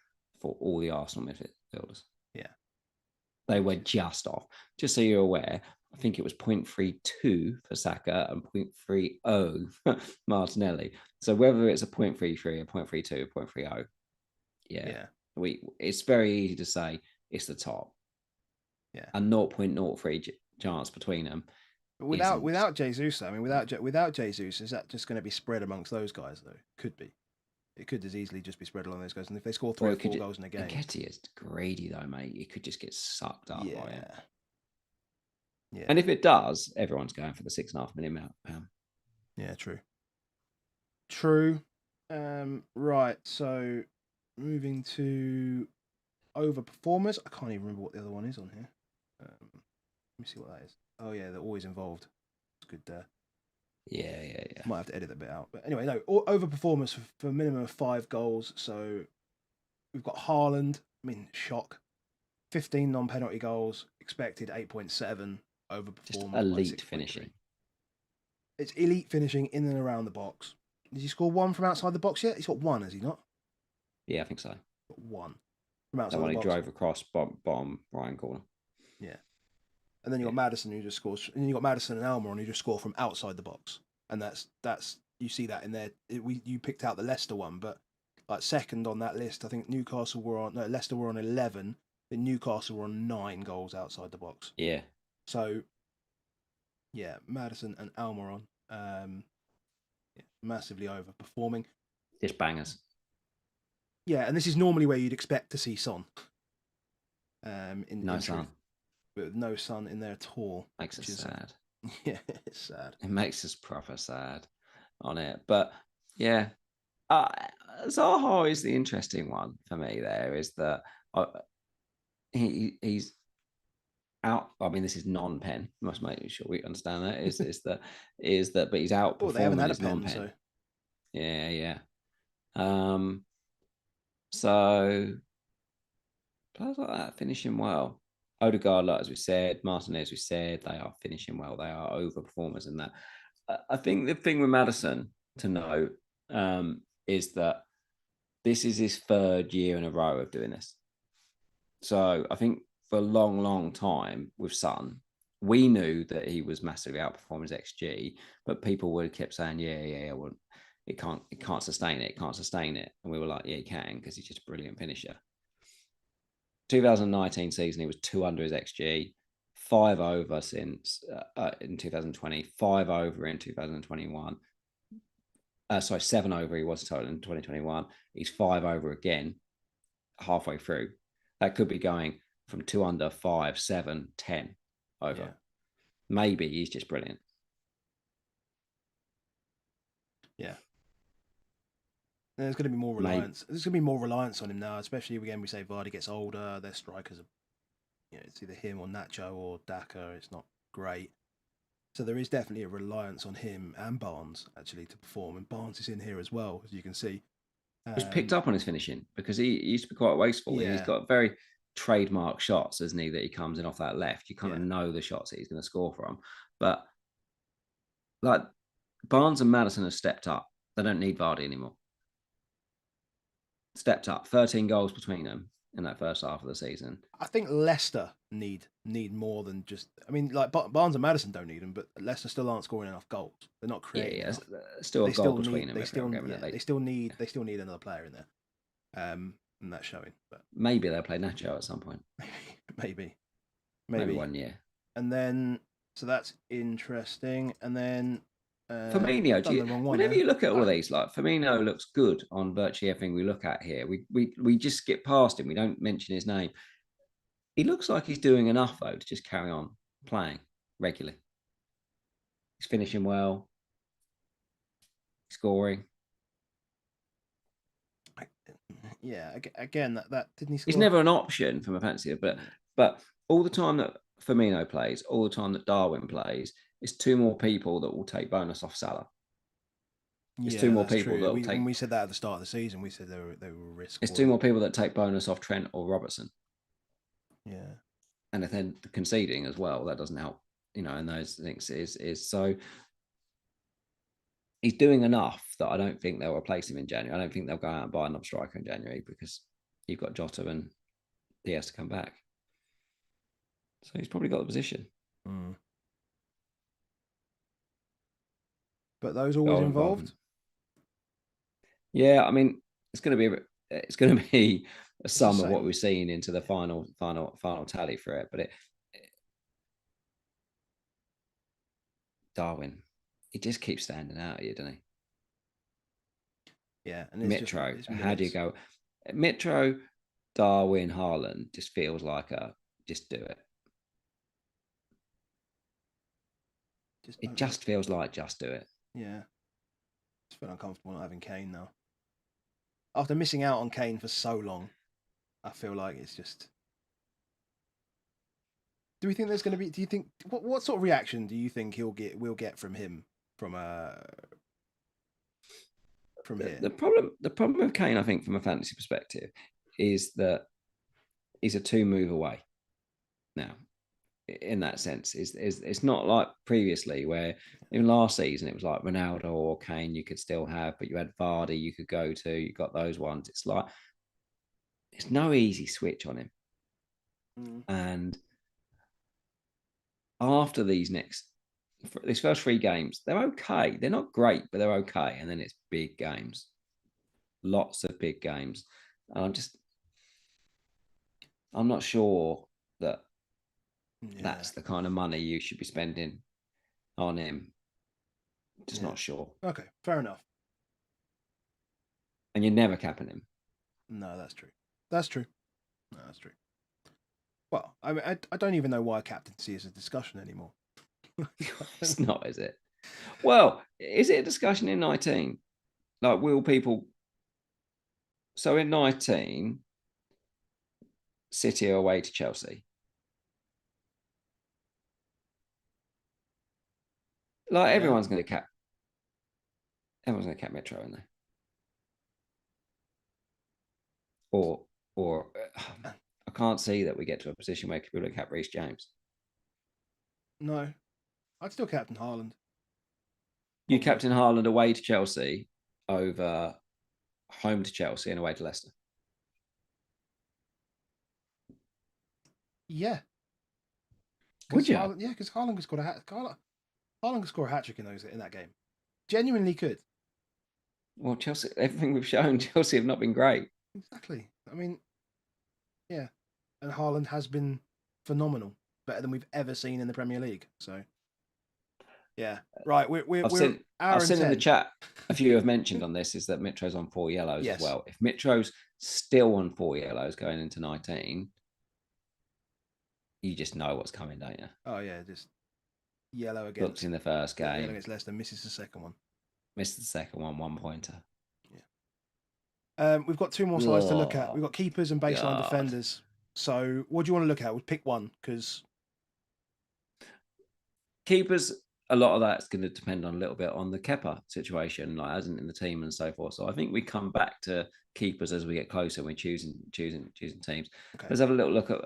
for all the Arsenal midfielders. Yeah. They were just off. Just so you're aware, I think it was 0.32 for Saka and 0.30 for Martinelli. So whether it's a 0.33, a 0.32, a 0.30, yeah, it's very easy to say it's the top. Yeah. And 0.03 chance between them. But without Jesus, I mean, without Jesus, is that just going to be spread amongst those guys though? Could be. It could as easily just be spread along those guys. And if they score 3 or 4 goals in a game, Nketiah is greedy though, mate. It could just get sucked up by him. Yeah. And if it does, everyone's going for the £6.5 million. Yeah, true. Right. So moving to overperformers. I can't even remember what the other one is on here. Let me see what that is. Oh yeah, they're always involved. It's good there. Yeah. Might have to edit that bit out. But anyway, no, overperformers for a minimum of 5 goals. So we've got Haaland. I mean, shock. 15 non-penalty goals, expected 8.7, overperformed. Just elite finishing. It's elite finishing in and around the box. Did he score 1 from outside the box yet? He's got 1, has he not? Yeah, I think so. Got 1 from outside the box. He drove across bottom right corner. Yeah. And then you got Maddison who just scores, and you got Maddison and Almiron who just score from outside the box, and that's you see that in there. You picked out the Leicester one, but like second on that list, I think Leicester were on 11, then Newcastle were on 9 goals outside the box. Yeah. So, yeah, Maddison and Almiron, massively overperforming. Just bangers. Yeah, and this is normally where you'd expect to see Son. No Son. But with no Son in there at all. Makes us sad. Yeah, it's sad. It makes us proper sad on it. But yeah, Zaha is the interesting one for me. There is that he's out. I mean, this is non-pen. Must make sure we understand that. Is that? But he's outperforming they haven't had his a pen, non-pen. so. Yeah. So players like that finishing well. Odegaard, like as we said, Martinez, we said, they are finishing well. They are overperformers in that. I think the thing with Maddison to note is that this is his 3rd year in a row of doing this. So I think for a long, long time with Son, we knew that he was massively outperforming his XG, but people would have kept saying, yeah, well, it can't sustain it, and we were like, yeah, he can, because he's just a brilliant finisher. 2019 season, he was 2 under his XG, 5 over since in 2020, 5 over in 2021. 7 over he was total in 2021. He's 5 over again halfway through. That could be going from 2 under, 5, 7, 10 over. Yeah. Maybe he's just brilliant. Yeah. There's going to be more reliance. There's going to be more reliance on him now, especially again. We say Vardy gets older. Their strikers are, it's either him or Nacho or Daka. It's not great, so there is definitely a reliance on him and Barnes actually to perform. And Barnes is in here as well, as you can see. He's picked up on his finishing because he used to be quite wasteful. Yeah. He's got very trademark shots, isn't he? That he comes in off that left. You kind of know the shots that he's going to score from. But like Barnes and Maddison have stepped up. They don't need Vardy anymore. Stepped up, 13 goals between them in that first half of the season. I think Leicester need more than just. I mean, like Barnes and Madison don't need them, but Leicester still aren't scoring enough goals. They're not creating. Yeah, still a goal between them. They still need another player in there, and that's showing. But maybe they'll play Nacho at some point. Maybe 1 year. And then, so that's interesting. And then. Firmino, whenever you look at all of these, like Firmino looks good on virtually everything we look at here. We just skip past him. We don't mention his name. He looks like he's doing enough though to just carry on playing regularly. He's finishing well, scoring. Yeah, again, that didn't he score? He's never an option from a fancy, but all the time that Firmino plays, all the time that Darwin plays, it's 2 more people that will take bonus off Salah. It's 2 more people that will take. When we said that at the start of the season, we said they were risk. It's 2 more people that take bonus off Trent or Robertson. Yeah, and if then conceding as well, that doesn't help. And those things is so. he's doing enough that I don't think they'll replace him in January. I don't think they'll go out and buy another striker in January because you've got Jota and Diaz to come back. So he's probably got the position. Mm. But those always involved. Yeah, I mean, it's going to be a sum of what same. we've seen into the final tally for it. But Darwin, he just keeps standing out at you, doesn't he? Yeah, and Mitro, how do you go? Mitro, Darwin, Haaland just feels like just do it. It just feels like just do it. Yeah. It's feel uncomfortable not having Kane now. After missing out on Kane for so long, I feel like it's just. Do we think there's going to be? Do you think what sort of reaction do you think we'll get from him from here? The problem with Kane, I think, from a fantasy perspective, is that he's a 2-move away now. In that sense, is it's not like previously where in last season it was like Ronaldo or Kane you could still have, but you had Vardy you could go to, you got those ones. It's like it's no easy switch on him. And after these first 3 games, they're okay. They're not great, but they're okay. And then it's big games, lots of big games. And I'm not sure that that's the kind of money you should be spending on him. Just not sure. Okay, fair enough. And you're never capping him. No, that's true. That's true. No, that's true. Well, I mean, I don't even know why captaincy is a discussion anymore. It's not, is it? Well, is it a discussion in 19? Like, will people? So in 19, City are away to Chelsea. Like everyone's going to cap. Everyone's going to cap Metro, aren't they? Or I can't see that we get to a position where people cap Reece James. No, I'd still captain Haaland. You captain Haaland away to Chelsea over home to Chelsea and away to Leicester. Yeah. Would you? Yeah, because Haaland could score Haaland could score a hat trick in that game. Genuinely could. Well, Chelsea, everything we've shown, Chelsea have not been great. Exactly. I mean, yeah, and Haaland has been phenomenal, better than we've ever seen in the Premier League. So, yeah, right. I've seen in the chat a few have mentioned on this is that Mitro's on 4 yellows as well. If Mitro's still on 4 yellows going into 19, you just know what's coming, don't you? Oh yeah, just yellow against. Booked in the first game. Yellow against Leicester, misses the second one. Missed the second one, 1-pointer. Yeah. We've got 2 more slides to look at. We've got keepers and baseline defenders. So, what do you want to look at? We'll pick one because keepers. A lot of that's going to depend on a little bit on the Kepa situation, like as in the team and so forth. So I think we come back to keepers as we get closer. We're choosing teams. Okay. Let's have a little look at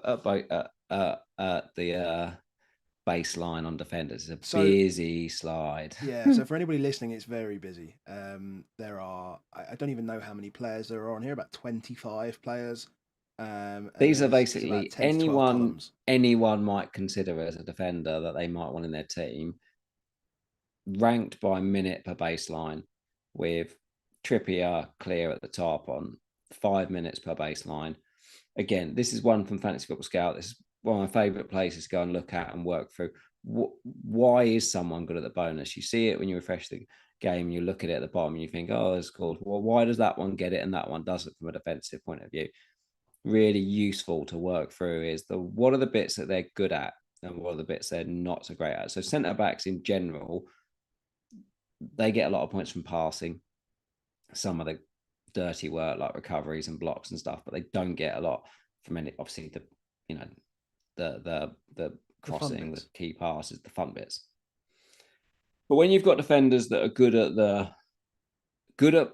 the baseline on defenders. It's a busy slide. Yeah. So for anybody listening, it's very busy. There are I don't even know how many players there are on here. About 25 players. These are basically anyone might consider as a defender that they might want in their team, ranked by minute per baseline, with Trippier clear at the top on 5 minutes per baseline. Again, this is one from Fantasy Football Scout. This is one of my favourite places to go and look at and work through. Why is someone good at the bonus? You see it when you refresh the game, you look at it at the bottom and you think, oh, that's cool. Well, why does that one get it and that one doesn't from a defensive point of view? Really useful to work through is what are the bits that they're good at and what are the bits they're not so great at. So centre backs in general, they get a lot of points from passing, some of the dirty work like recoveries and blocks and stuff, but they don't get a lot from any, obviously the crossing, the key passes, the fun bits. But when you've got defenders that are good at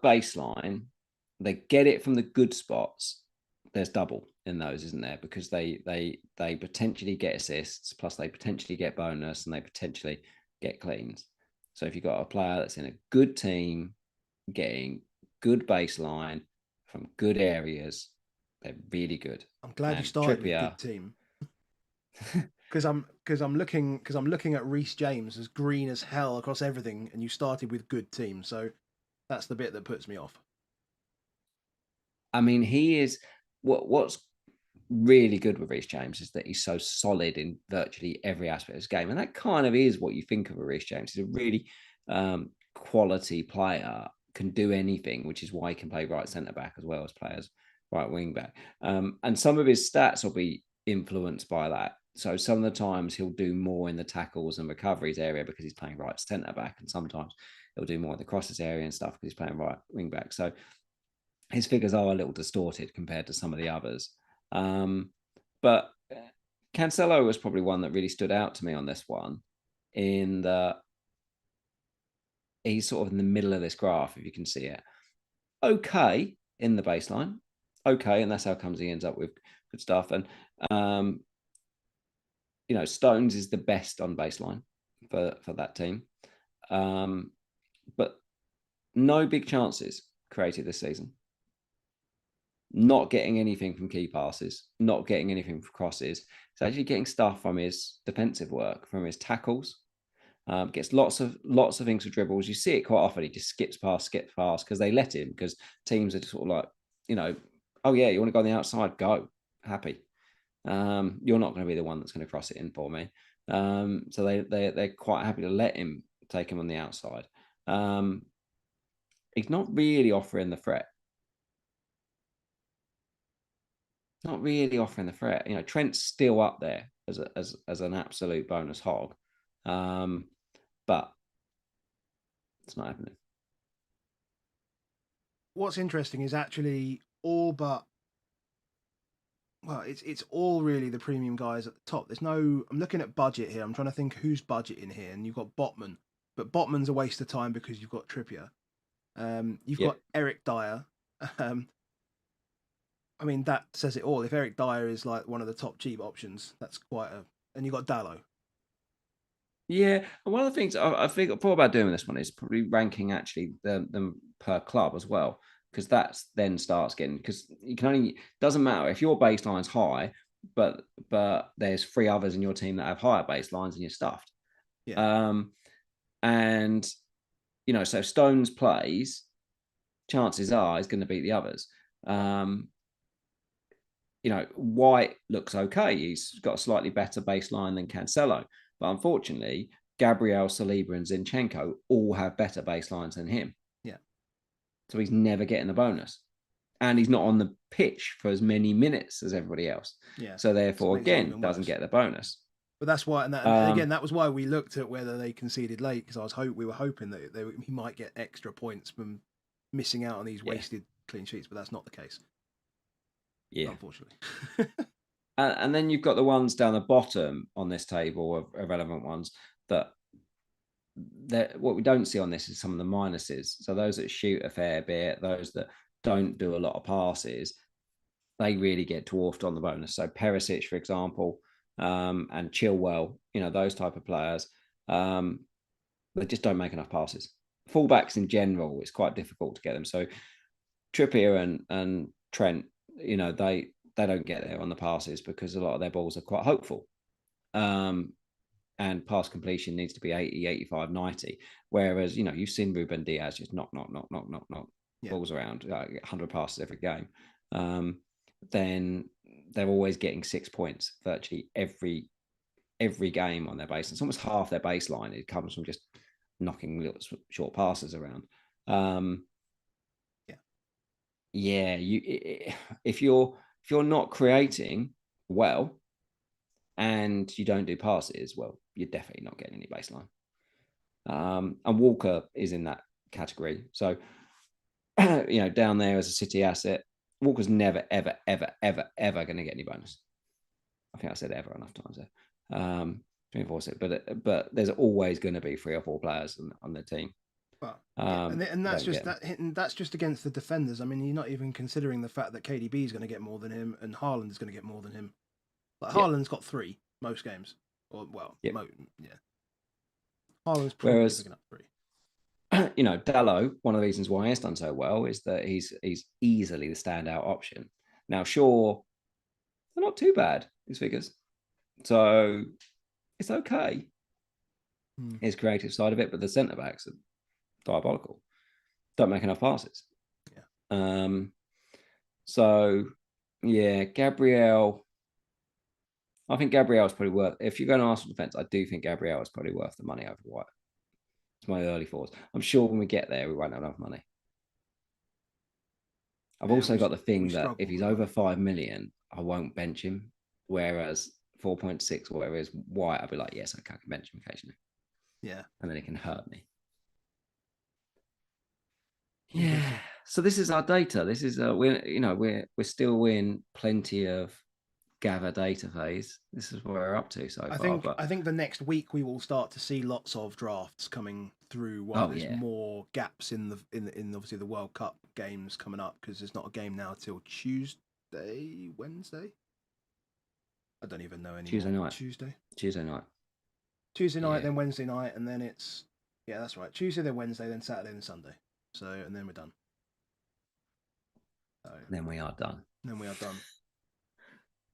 baseline, they get it from the good spots. There's double in those, isn't there? Because they potentially get assists, plus they potentially get bonus, and they potentially get cleans. So if you've got a player that's in a good team, getting good baseline from good areas, they're really good. I'm glad you And started with Trippier, good team. Because I'm looking at Reece James as green as hell across everything, and you started with good team, so that's the bit that puts me off. I mean, he is what's really good with Reece James is that he's so solid in virtually every aspect of his game, and that kind of is what you think of a Reece James. He's a really quality player, can do anything, which is why he can play right centre back as well as play as right wing back. And some of his stats will be influenced by that. So some of the times he'll do more in the tackles and recoveries area because he's playing right centre back, and sometimes he'll do more in the crosses area and stuff because he's playing right wing back. So his figures are a little distorted compared to some of the others. But Cancelo was probably one that really stood out to me on this one, in that he's sort of in the middle of this graph, if you can see it. Okay in the baseline, okay, and that's how comes he ends up with good stuff. And Stones is the best on baseline for that team, but no big chances created this season. Not getting anything from key passes, not getting anything from crosses. He's actually getting stuff from his defensive work, from his tackles. Gets lots of things for dribbles. You see it quite often. He just skips past because they let him, because teams are just sort of like, oh yeah, you want to go on the outside, go, happy. You're not going to be the one that's going to cross it in for me. So they're quite happy to let him take him on the outside. He's not really offering the threat. Not really offering the threat. Trent's still up there as an absolute bonus hog, but it's not happening. What's interesting is actually all but, well, it's all really the premium guys at the top. There's no. I'm looking at budget here. I'm trying to think who's budget in here, and you've got Botman, but Botman's a waste of time because you've got Trippier. You've got Yep. Eric Dyer. Um, I mean, that says it all. If Eric Dyer is like one of the top cheap options, that's quite a. And you got Dallo. Yeah, and one of the things I think I thought about doing this one is probably ranking actually them per club as well, because that's then starts getting, because you can only, doesn't matter if your baseline's high, but there's three others in your team that have higher baselines and you're stuffed. Yeah. And so Stones plays, chances are he's going to beat the others. White looks okay. He's got a slightly better baseline than Cancelo. But unfortunately, Gabriel, Saliba, and Zinchenko all have better baselines than him. Yeah. So he's never getting the bonus. And he's not on the pitch for as many minutes as everybody else. Yeah. So therefore, makes it again, even doesn't worse. get the bonus. But that's why, and again, that was why we looked at whether they conceded late, because we were hoping that he might get extra points from missing out on these wasted clean sheets, but that's not the case. Yeah. Unfortunately. And then you've got the ones down the bottom on this table of irrelevant ones that what we don't see on this is some of the minuses. So those that shoot a fair bit, those that don't do a lot of passes, they really get dwarfed on the bonus. So Perisic, for example, and Chilwell, those type of players, they just don't make enough passes. Fullbacks in general, it's quite difficult to get them. So Trippier and Trent, they don't get there on the passes because a lot of their balls are quite hopeful. And pass completion needs to be 80, 85, 90. Whereas, you've seen Ruben Diaz just knock balls around, 100 passes every game. Then they're always getting 6 points virtually every game on their base. It's almost half their baseline. It comes from just knocking little short passes around. If you're not creating well and you don't do passes, well, you're definitely not getting any baseline. And Walker is in that category. So, down there as a City asset, Walker's never, ever, ever, ever, ever going to get any bonus. I think I said ever enough times there. To enforce it, but there's always going to be 3 or 4 players on the team. Well, and that's just that's just against the defenders. I mean, you're not even considering the fact that KDB is going to get more than him and Haaland is going to get more than him. Like Haaland's got 3 most games, or well, yeah. Haaland's probably Whereas, picking up 3. Dalot, one of the reasons why he's done so well is that he's easily the standout option. Now, sure, they're not too bad, his figures. So it's okay, his creative side of it, but the centre backs are diabolical. Don't make enough passes. Yeah. So yeah, Gabriel. I think Gabriel is probably worth. If you're going to Arsenal defence, I do think Gabriel is probably worth the money over White. It's my early thoughts. I'm sure when we get there, we won't have enough money. I've also got the thing that if he's over 5 million, I won't bench him. Whereas 4.6 or whatever is White, I'll be like, yes, I can bench him occasionally. Yeah. And then it can hurt me. Yeah. So this is our data. This is we're still in plenty of gather data phase. This is what we're up to so far. I think the next week we will start to see lots of drafts coming through while there's more gaps in in obviously the World Cup games coming up, because there's not a game now till Wednesday. I don't even know anymore. Tuesday night. Then Wednesday night, and then it's that's right. Tuesday, then Wednesday, then Saturday, then Sunday. So, and then we're done. Then we are done.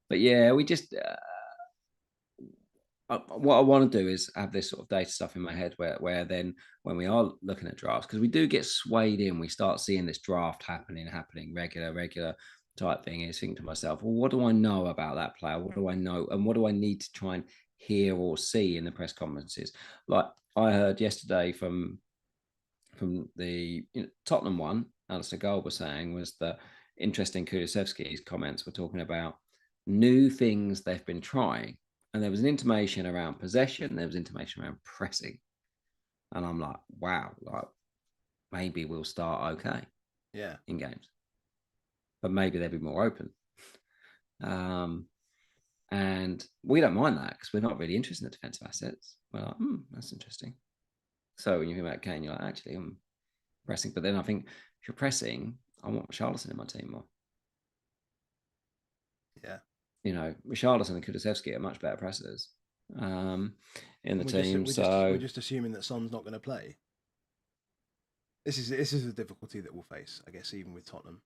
But yeah, we just what I want to do is have this sort of data stuff in my head where then when we are looking at drafts, because we do get swayed in, we start seeing this draft happening regular type thing, is thinking to myself, well, what do I know about that player? What do I know? And what do I need to try and hear or see in the press conferences? Like I heard yesterday from the Tottenham one, Alistair Gold was saying, was that interesting. Kulusevski's comments were talking about new things they've been trying. And there was an intimation around possession. There was intimation around pressing. And I'm like, wow, like maybe we'll start okay. Yeah. In games. But maybe they'll be more open. And we don't mind that because we're not really interested in the defensive assets. We're like, that's interesting. So when you think about Kane, you're like, actually, I'm pressing. But then I think if you're pressing, I want Richarlison in my team more. Yeah. Richarlison and Kulusevski are much better pressers in the team. We're just assuming that Son's not going to play. This is a difficulty that we'll face, I guess, even with Tottenham.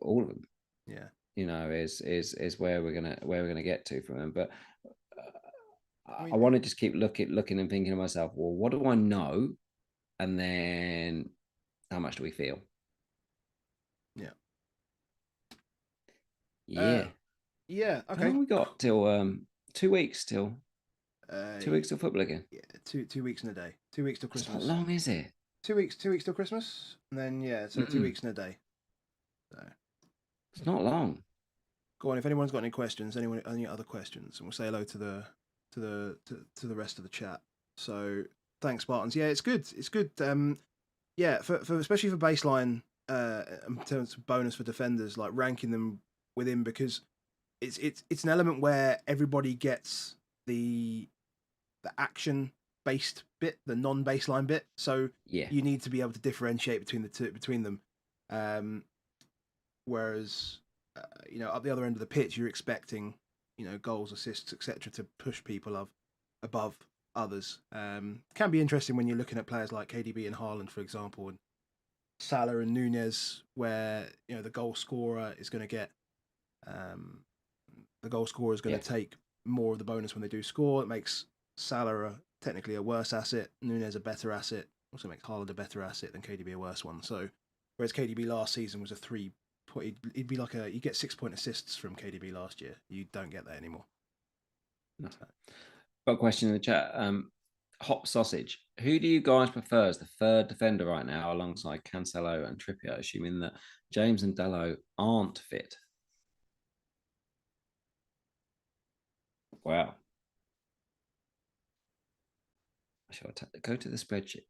All of them. Yeah. Is where we're gonna get to from them. But I want to just keep looking and thinking to myself, well, what do I know, and then how much do we feel? Yeah. Yeah. Yeah. Okay. How long we got till 2 weeks till 2 weeks till football again? Yeah. 2 weeks in a day. 2 weeks till Christmas. How long is it? 2 weeks. 2 weeks till Christmas, and then 2 weeks in a day. So it's not long. Go on. If anyone's got any questions, any other questions, and we'll say hello to the rest of the chat. So thanks, Spartans. Yeah, it's good. It's good. Yeah, for especially for baseline, in terms of bonus for defenders, like ranking them within, because it's an element where everybody gets the action based bit, the non-baseline bit. So you need to be able to differentiate between them. Whereas up the other end of the pitch, you're expecting goals, assists, etc., to push people above others. Can be interesting when you're looking at players like KDB and Haaland, for example, and Salah and Nunez, where the goal scorer is going to get take more of the bonus when they do score. It makes Salah technically a worse asset, Nunez a better asset, also makes Haaland a better asset than KDB a worse one. So whereas KDB last season was a 3 point, he'd be like you get 6 point assists from KDB last year. You don't get that anymore. No. Got a question in the chat. Hot Sausage. Who do you guys prefer as the third defender right now alongside Cancelo and Trippier, assuming that James and Dalot aren't fit? Wow. Shall I go to the spreadsheet?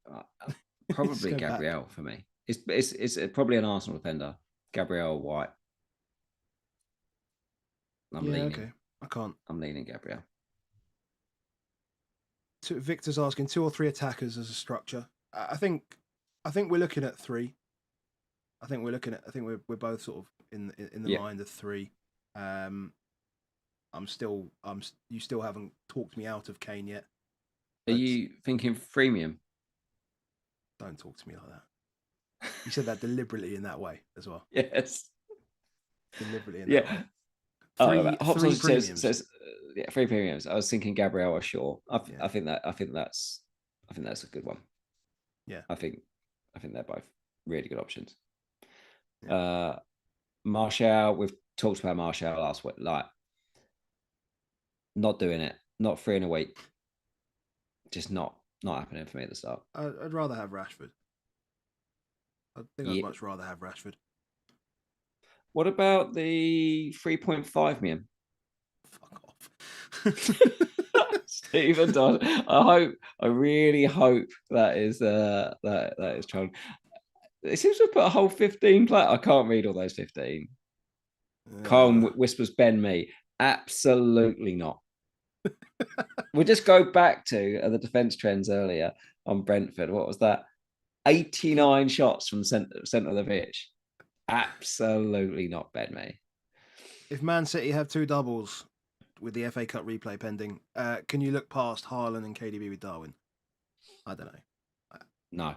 Probably Gabriel for me. It's probably an Arsenal defender. Gabriel White. I'm leaning. Okay. I can't. I'm leaning Gabriel. Victor's asking 2 or 3 attackers as a structure. I think we're looking at 3. I think we're both sort of in the mind of 3. You still haven't talked me out of Kane yet. Are you thinking freemium? Don't talk to me like that. You said that deliberately in that way as well. Yes. Deliberately in that Yeah. way. Three premiums. Says yeah, 3 premiums. I was thinking Gabriel or Shaw. I think that's a good one. Yeah. I think they're both really good options. Yeah. Martial, we've talked about Martial last week. Like, not doing it. Not 3 in a week. Just not happening for me at the start. I'd rather have Rashford. I think I'd much rather have Rashford. What about the 3.5 million? Fuck off. Stephen Dodd. I really hope that is trying. It seems to have put a whole 15 play. I can't read all those 15. Colin whispers Ben me. Absolutely not. We'll just go back to the defense trends earlier on Brentford. What was that? 89 shots from center of the pitch. Absolutely not Ben me. If Man City have 2 doubles with the FA Cup replay pending, can you look past Haaland and KDB with Darwin? I don't know.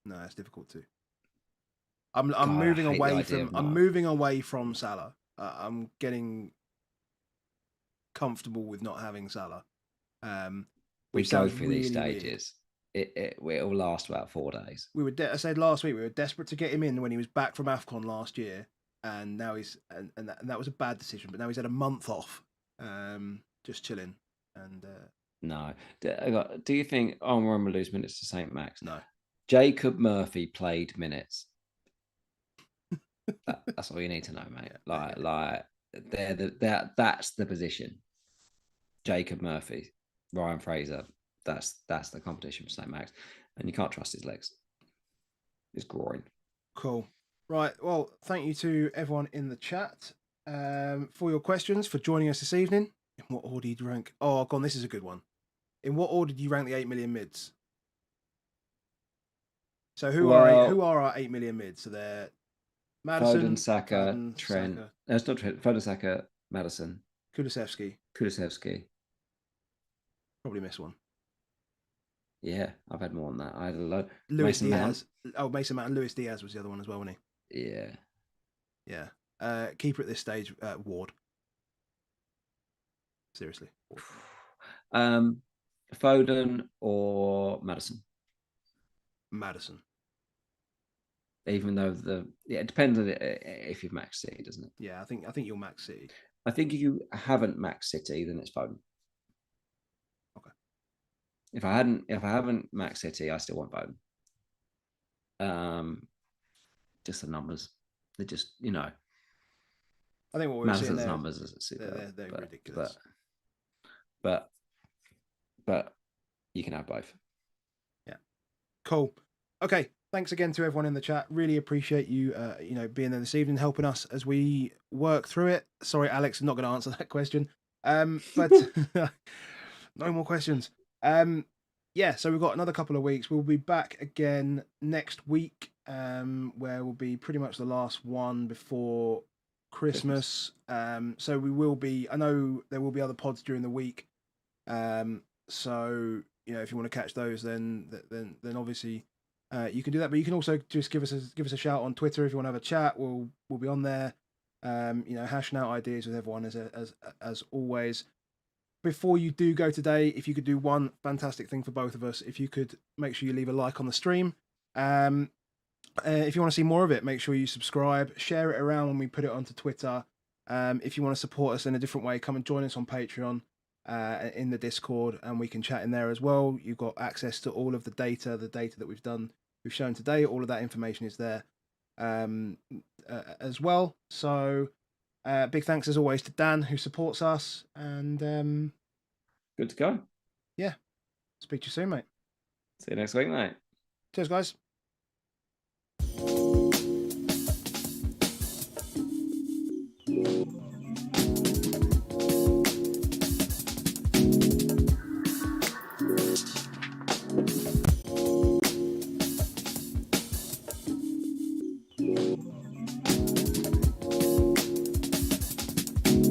No, it's difficult to. I'm moving away from. I'm moving away from Salah. I'm getting comfortable with not having Salah. We go through these stages. It will last about 4 days. I said last week we were desperate to get him in when he was back from AFCON last year, and now he's and that was a bad decision. But now he's had a month off, just chilling. And no, do you think we're going to lose minutes to St. Max? No. Jacob Murphy played minutes. That's all you need to know, mate. That's the position. Jacob Murphy, Ryan Fraser. That's the competition for St. Max, and you can't trust his legs. His groin. Cool. Right. Well, thank you to everyone in the chat for your questions, for joining us this evening. In what order did you rank? Oh, God, this is a good one. In what order do you rank the 8 million mids? So who are our 8 million mids? So they're Maddison, Foden, Saka, Trent. Saka. No, it's not Trent. Foden, Saka, Maddison. Kulusevski. Probably missed one. Yeah, I've had more than that. I had a lot. Luis Diaz. Mason Mount and Luis Diaz was the other one as well, wasn't he? Yeah. Yeah. Keeper at this stage, Ward. Seriously. Foden or Maddison? Maddison. Even though it depends on if you've maxed City, doesn't it? Yeah, I think you'll max City. I think if you haven't maxed City, then it's Foden. Okay. If I haven't maxed City, I still want Foden. Just the numbers. They're just, I think what we're Maddison's seeing there, numbers is super. They're ridiculous. But you can have both. Yeah. Cool. Okay. Thanks again to everyone in the chat. Really appreciate you, being there this evening, helping us as we work through it. Sorry, Alex, I'm not going to answer that question. But no more questions. So we've got another couple of weeks. We'll be back again next week, where we'll be pretty much the last one before Christmas. So we will be. I know there will be other pods during the week. So if you want to catch those, then obviously. You can do that, but you can also just give us a shout on Twitter if you want to have a chat. We'll be on there, hashing out ideas with everyone as always. Before you do go today, if you could do one fantastic thing for both of us, if you could make sure you leave a like on the stream. If you want to see more of it, make sure you subscribe, share it around when we put it onto Twitter. If you want to support us in a different way, come and join us on Patreon. In the Discord, and we can chat in there as well. You've got access to all of the data that we've shown today. All of that information is there as well. So big thanks as always to Dan, who supports us, and good to go. Yeah, speak to you soon, mate. See you next week, mate. Cheers, guys.